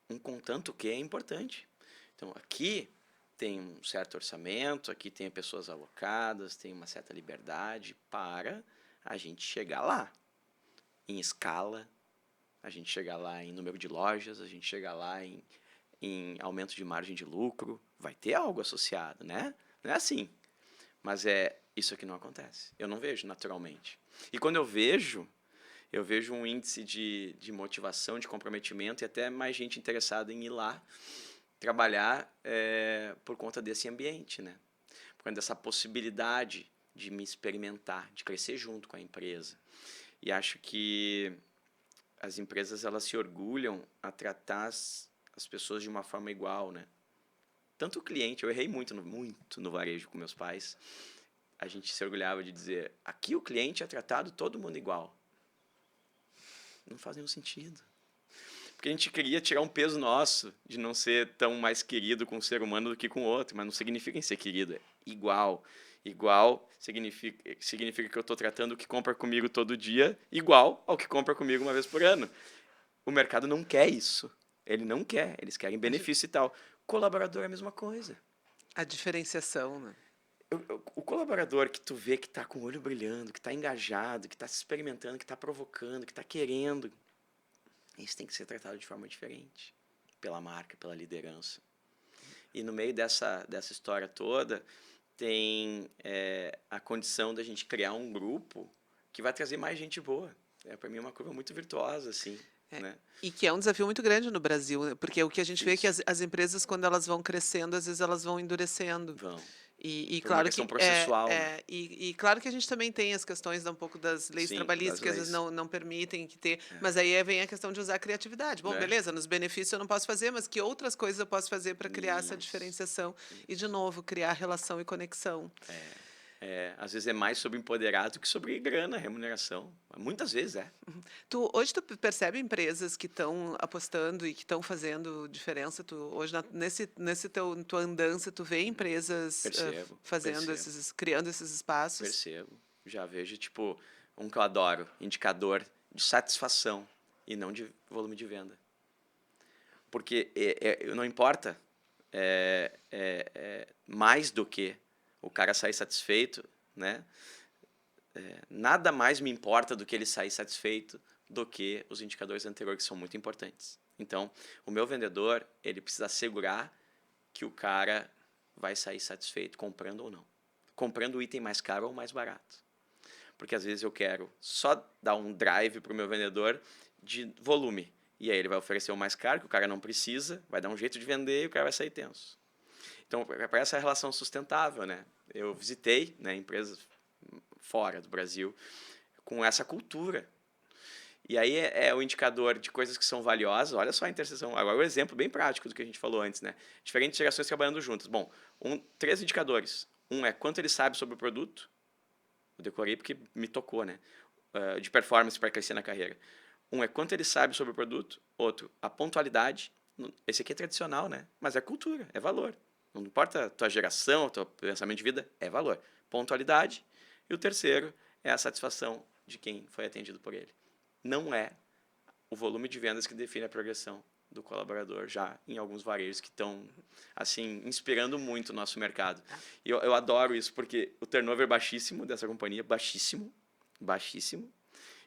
um contanto que é importante. Então, aqui tem um certo orçamento, aqui tem pessoas alocadas, tem uma certa liberdade para a gente chegar lá, em escala, a gente chegar lá em número de lojas, a gente chegar lá em aumento de margem de lucro, vai ter algo associado, né? Não é assim, mas é isso que não acontece. Eu não vejo naturalmente. E quando eu vejo um índice de motivação, de comprometimento e até mais gente interessada em ir lá trabalhar por conta desse ambiente, né? Por conta dessa possibilidade de me experimentar, de crescer junto com a empresa. E acho que as empresas elas se orgulham a tratar as pessoas de uma forma igual, né? Tanto o cliente, eu errei muito no varejo com meus pais. A gente se orgulhava de dizer, aqui o cliente é tratado todo mundo igual. Não faz nenhum sentido. Porque a gente queria tirar um peso nosso de não ser tão mais querido com um ser humano do que com o outro, mas não significa em ser querido, é igual. Igual significa que eu estou tratando o que compra comigo todo dia igual ao que compra comigo uma vez por ano. O mercado não quer isso. Ele não quer, eles querem benefício e tal. Colaborador é a mesma coisa. A diferenciação, né? O colaborador que tu vê que está com o olho brilhando, que está engajado, que está se experimentando, que está provocando, que está querendo, isso tem que ser tratado de forma diferente. Pela marca, pela liderança. E no meio dessa história toda, tem a condição da gente criar um grupo que vai trazer mais gente boa. Para mim é uma curva muito virtuosa, assim. Né? E que é um desafio muito grande no Brasil, né? Porque o que a gente vê é que Isso. as empresas, quando elas vão crescendo, às vezes elas vão endurecendo. Vão. E Por uma claro questão que processual. Né? e claro que a gente também tem as questões um pouco das leis Sim, trabalhistas das que às vezes leis. não permitem que ter, mas aí vem a questão de usar a criatividade. Bom, Né? beleza, nos benefícios eu não posso fazer, mas que outras coisas eu posso fazer para criar essa Isso. diferenciação e de novo criar relação e conexão. Às vezes é mais sobre empoderar do que sobre grana, remuneração. Muitas vezes é. Hoje tu percebe empresas que estão apostando e que estão fazendo diferença? Hoje nesse tua andança tu vê empresas Percebo, fazendo percebo, criando esses espaços? percebo. Já vejo, tipo, um que eu adoro, indicador de satisfação e não de volume de venda. Porque não importa mais do que o cara sair satisfeito, né? Nada mais me importa do que ele sair satisfeito do que os indicadores anteriores, que são muito importantes. Então, o meu vendedor, ele precisa assegurar que o cara vai sair satisfeito, comprando ou não. Comprando o item mais caro ou mais barato. Porque às vezes eu quero só dar um drive para o meu vendedor de volume. E aí ele vai oferecer o mais caro, que o cara não precisa, vai dar um jeito de vender e o cara vai sair tenso. Então, para essa relação sustentável, né? Eu visitei, né, empresas fora do Brasil com essa cultura. E aí é o indicador de coisas que são valiosas. Olha só a interseção. Agora, o exemplo bem prático do que a gente falou antes, né? Diferentes gerações trabalhando juntas. Bom, 3 indicadores. Um é quanto ele sabe sobre o produto. Eu decorei porque me tocou, né? De performance para crescer na carreira. Um é quanto ele sabe sobre o produto. Outro, a pontualidade. Esse aqui é tradicional, né? Mas é cultura, é valor. Não importa a tua geração, o teu pensamento de vida, é valor. Pontualidade. E o terceiro é a satisfação de quem foi atendido por ele. Não é o volume de vendas que define a progressão do colaborador, já em alguns varejos que estão assim inspirando muito o nosso mercado. E eu adoro isso, porque o turnover baixíssimo dessa companhia, baixíssimo, baixíssimo,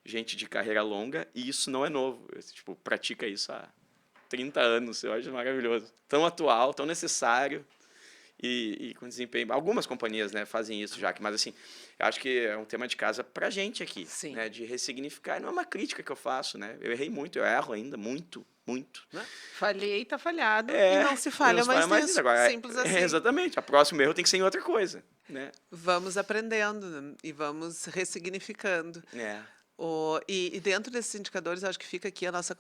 gente de carreira longa, e isso não é novo. Eu, tipo, pratica isso há 30 anos, eu acho maravilhoso. Tão atual, tão necessário, e com desempenho. Algumas companhias, né, fazem isso já, mas assim, eu acho que é um tema de casa pra gente aqui, Sim. né, de ressignificar. Não é uma crítica que eu faço, né? Eu errei muito, eu erro ainda muito, muito. Né? Falhei, tá falhado e É, não se e falha não se mais fala mais isso. nisso. Agora, Simples assim. exatamente, a próximo erro tem que ser em outra coisa, né? Vamos aprendendo, né, e vamos ressignificando. É, E dentro desses indicadores, eu acho que fica aqui a nossa,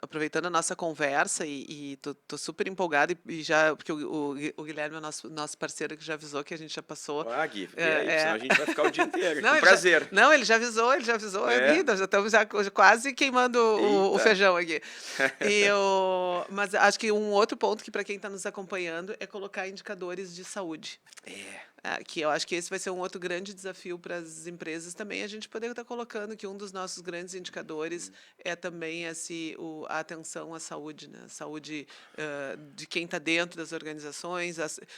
aproveitando a nossa conversa, e tô super empolgada, e já, porque o Guilherme é nosso parceiro que já avisou que a gente já passou. ah, Gui, vê aí, porque senão É, a gente vai ficar o dia inteiro, Não, com prazer. não, ele já avisou aqui, É, nós já estamos já quase queimando o eita. feijão aqui. Mas acho que um outro ponto que para quem está nos acompanhando é colocar indicadores de saúde. É, Que eu acho que esse vai ser um outro grande desafio para as empresas também, a gente poder estar colocando que um dos nossos grandes indicadores é também a atenção à saúde, né? Saúde de quem está dentro das organizações,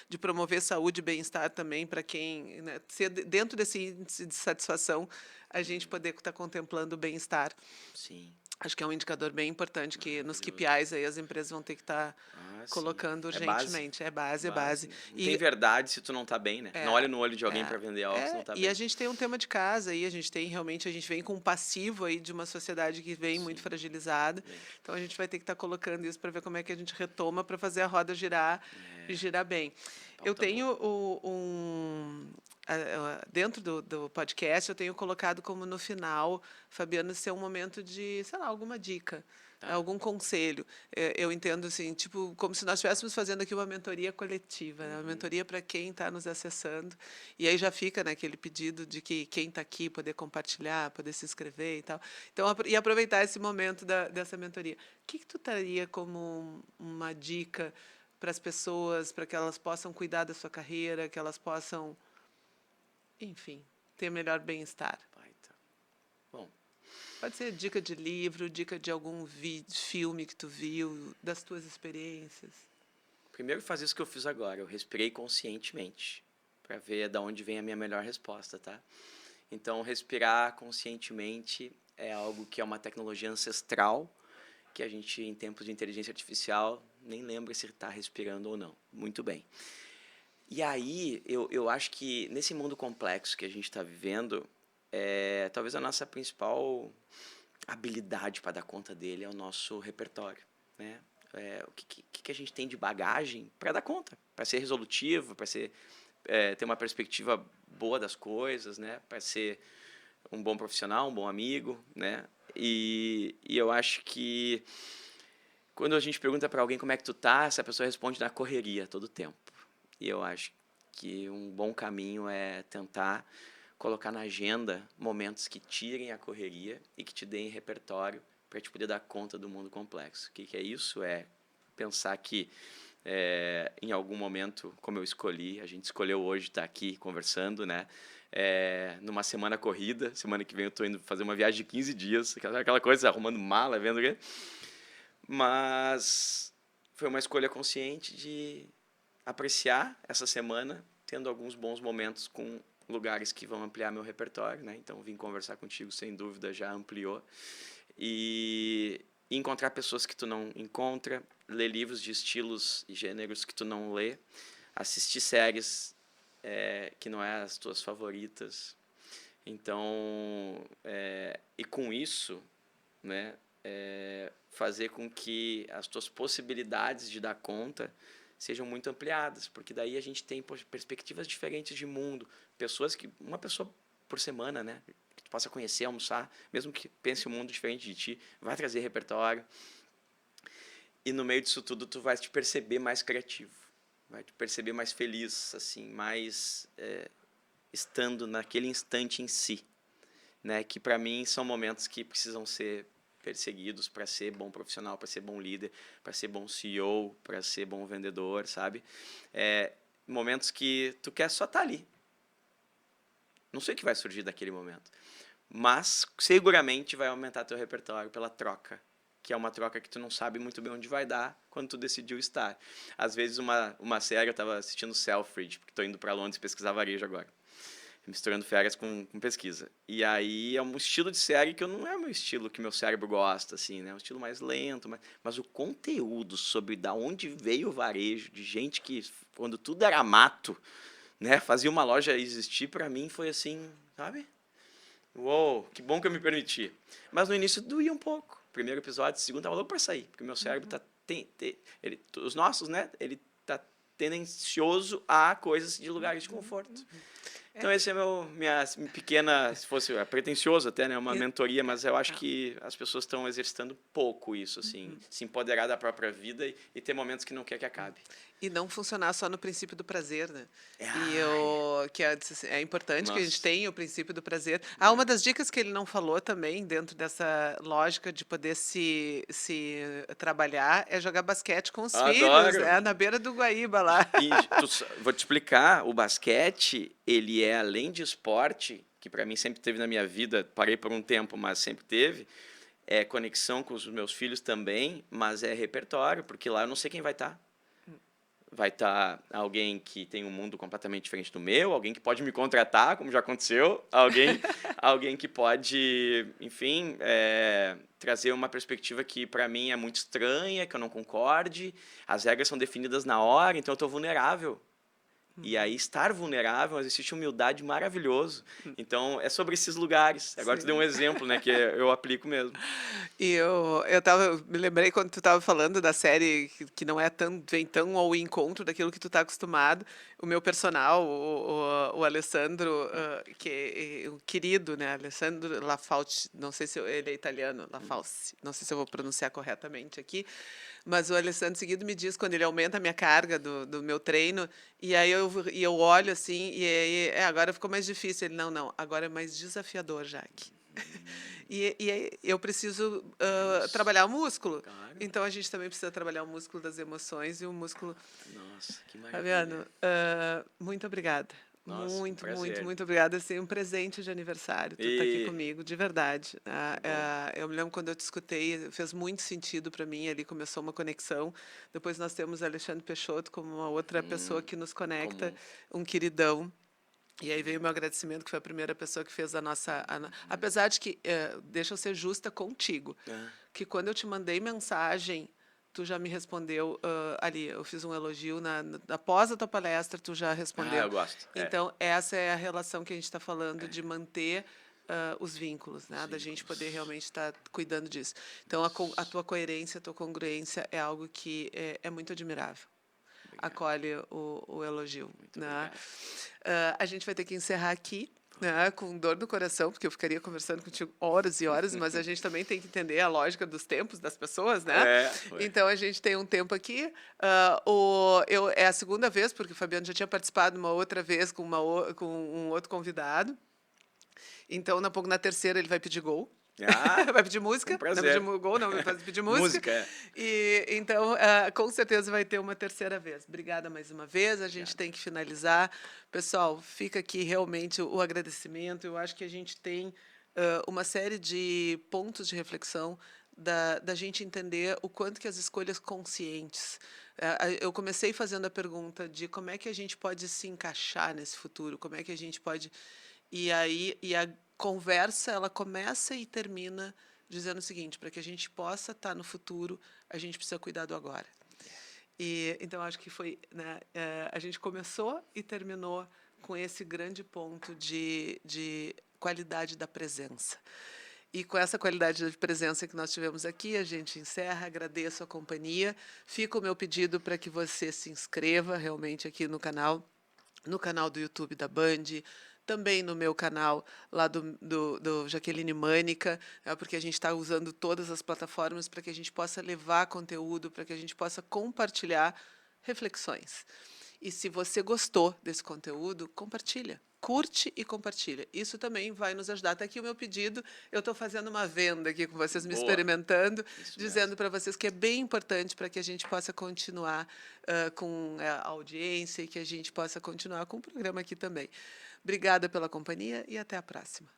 de promover saúde e bem-estar também para quem, né, dentro desse índice de satisfação, a gente poder estar contemplando o bem-estar. sim, Acho que é um indicador bem importante que nos maravilhoso. KPIs aí as empresas vão ter que estar Ah, sim. colocando É base. urgentemente. É base, é Base, base. né? Não tem E verdade se tu não tá bem, né? Não é, olha no olho de alguém é, pra vender algo se não tá e a bem. gente tem um tema de casa aí, a gente vem com um passivo aí de uma sociedade que vem muito Sim, fragilizada. bem. Então a gente vai ter que estar colocando isso para ver como é que a gente retoma para fazer a roda girar e É, girar bem. Eu pauta boa. tenho dentro do podcast, eu tenho colocado como no final, Fabiano, ser um momento de, sei lá, alguma dica, Tá. algum conselho. Eu entendo assim, tipo, como se nós estivéssemos fazendo aqui uma mentoria coletiva, né? Uma Uhum. mentoria para quem está nos acessando. E aí já fica, né, aquele pedido de que quem está aqui poder compartilhar, poder se inscrever e tal. Então, e aproveitar esse momento dessa mentoria. O que tu estaria como uma dica para as pessoas, para que elas possam cuidar da sua carreira, que elas possam, enfim, ter melhor bem-estar? Baita. Bom, Pode ser dica de livro, dica de algum vídeo, filme que tu viu, das tuas experiências. primeiro faz isso que eu fiz agora. Eu respirei conscientemente pra ver da onde vem a minha melhor resposta, tá? Então, respirar conscientemente é algo que é uma tecnologia ancestral que a gente, em tempos de inteligência artificial, nem lembra se está respirando ou não. Muito bem. E aí, eu acho que nesse mundo complexo que a gente está vivendo, talvez a nossa principal habilidade para dar conta dele é o nosso repertório, né? O que a gente tem de bagagem para dar conta, para ser resolutivo, para ser ter uma perspectiva boa das coisas, né? Para ser um bom profissional, um bom amigo, né? E eu acho que quando a gente pergunta para alguém como é que tu tá, essa pessoa responde na correria todo o tempo. E eu acho que um bom caminho é tentar colocar na agenda momentos que tirem a correria e que te deem repertório para te poder dar conta do mundo complexo. O que é isso? É pensar que em algum momento, como eu escolhi, a gente escolheu hoje estar aqui conversando, né? Numa semana corrida, semana que vem eu estou indo fazer uma viagem de 15 dias, aquela coisa, arrumando mala, vendo o quê? Mas foi uma escolha consciente de apreciar essa semana, tendo alguns bons momentos com lugares que vão ampliar meu repertório, né? Então vim conversar contigo, sem dúvida, já ampliou. E encontrar pessoas que tu não encontra, ler livros de estilos e gêneros que tu não lê, assistir séries que não é as tuas favoritas. Então, e com isso, né, fazer com que as tuas possibilidades de dar conta sejam muito ampliadas, porque daí a gente tem perspectivas diferentes de mundo, uma pessoa por semana, né, que tu possa conhecer, almoçar, mesmo que pense um mundo diferente de ti, vai trazer repertório. E no meio disso tudo tu vai te perceber mais criativo, vai te perceber mais feliz, assim, mais estando naquele instante em si, né, que para mim são momentos que precisam ser perseguidos para ser bom profissional, para ser bom líder, para ser bom CEO, para ser bom vendedor, sabe? Momentos que tu quer só estar ali. Não sei o que vai surgir daquele momento, mas seguramente vai aumentar teu repertório pela troca, que é uma troca que tu não sabe muito bem onde vai dar quando tu decidiu estar. Às vezes uma série, eu estava assistindo Selfridge, porque estou indo para Londres pesquisar varejo agora, misturando férias com pesquisa. E aí é um estilo de série que não é o meu estilo, que meu cérebro gosta, assim, né? É um estilo mais lento, mas o conteúdo sobre da onde veio o varejo, de gente que, quando tudo era mato, né, fazia uma loja existir, para mim foi assim, sabe? Uou, que bom que eu me permiti. Mas no início doía um pouco, primeiro episódio, segundo, tava louco pra sair, porque o meu cérebro tá, os nossos, né, ele tá tendencioso a coisas de lugares de conforto. Então, esse é minha pequena, se fosse pretencioso até, né, uma mentoria, mas eu acho que as pessoas estão exercitando pouco isso, assim, se empoderar da própria vida e ter momentos que não quer que acabe. E não funcionar só no princípio do prazer, né? Ai, Que é importante que a gente nossa. tenha o princípio do prazer. Uma das dicas que ele não falou também, dentro dessa lógica de poder se trabalhar, é jogar basquete com os filhos, Adoro. né? Na beira do Guaíba lá. E vou te explicar, o basquete, ele é além de esporte, que para mim sempre teve na minha vida, parei por um tempo, mas sempre teve, é conexão com os meus filhos também, mas é repertório, porque lá eu não sei quem vai estar. Vai estar alguém que tem um mundo completamente diferente do meu, alguém que pode me contratar, como já aconteceu, alguém que pode, enfim, trazer uma perspectiva que para mim é muito estranha, que eu não concorde. As regras são definidas na hora, então eu estou vulnerável. E aí, estar vulnerável é um exercício de humildade maravilhoso. Então, é sobre esses lugares. Agora tu deu um exemplo, né, que eu aplico mesmo. E me lembrei quando tu estava falando da série que não é tão, vem tão ao encontro daquilo que tu está acostumado. O meu personal, o Alessandro, o querido, né, Alessandro Lafauci, não sei se ele é italiano, Lafauci, não sei se eu vou pronunciar corretamente aqui, mas o Alessandro seguido me diz quando ele aumenta a minha carga do meu treino, e aí eu olho assim, e aí, agora ficou mais difícil. Ele, não, agora é mais desafiador, Jaque. E aí eu preciso trabalhar o músculo. Claro. Então a gente também precisa trabalhar o músculo das emoções e o músculo. Nossa, que Fabiano, maravilha. muito obrigada. Nossa, um prazer. Muito obrigada. Assim, um presente de aniversário. Tu tá aqui E comigo, de verdade. que bom. Eu me lembro quando eu te escutei, fez muito sentido para mim. Ali começou uma conexão. Depois nós temos Alexandre Peixoto como uma outra pessoa que nos conecta, Comum. um queridão. E aí veio o meu agradecimento, que foi a primeira pessoa que fez a nossa. Apesar de que, deixa eu ser justa contigo, que quando eu te mandei mensagem, tu já me respondeu ali. Eu fiz um elogio após a tua palestra, tu já respondeu. Eu gosto. Então, essa é a relação que a gente está falando de manter os vínculos, né? Da gente vínculos. poder realmente estar cuidando disso. Então, a tua coerência, a tua congruência é algo que é muito admirável. Acolhe o elogio. Muito Né? obrigado. A gente vai ter que encerrar aqui, né, com dor no coração, porque eu ficaria conversando contigo horas e horas, mas a gente também tem que entender a lógica dos tempos das pessoas, né? Então a gente tem um tempo aqui. É a segunda vez, porque o Fabiano já tinha participado uma outra vez com um outro convidado. Então, na terceira, ele vai pedir gol. Vai pedir música? Um prazer. Não vai pedir gol, não, vai pedir música. Música. E, então, com certeza vai ter uma terceira vez. Obrigada mais uma vez. A gente tem que finalizar. Pessoal, fica aqui realmente o agradecimento. Eu acho que a gente tem uma série de pontos de reflexão da gente entender o quanto que as escolhas conscientes. Eu comecei fazendo a pergunta de como é que a gente pode se encaixar nesse futuro, como é que a gente pode... E a conversa, ela começa e termina dizendo o seguinte: para que a gente possa estar no futuro, a gente precisa cuidar do agora. Então, acho que foi... Né, a gente começou e terminou com esse grande ponto de qualidade da presença. E com essa qualidade de presença que nós tivemos aqui, a gente encerra. Agradeço a companhia. Fica o meu pedido para que você se inscreva realmente aqui no canal do YouTube da Band, também no meu canal lá do Jaqueline Mânica, porque a gente está usando todas as plataformas para que a gente possa levar conteúdo, para que a gente possa compartilhar reflexões. E se você gostou desse conteúdo, compartilha. Curte e compartilha. Isso também vai nos ajudar. Está aqui o meu pedido. Eu estou fazendo uma venda aqui com vocês, me experimentando, dizendo para vocês que é bem importante para que a gente possa continuar com a audiência e que a gente possa continuar com o programa aqui também. Obrigada pela companhia e até a próxima.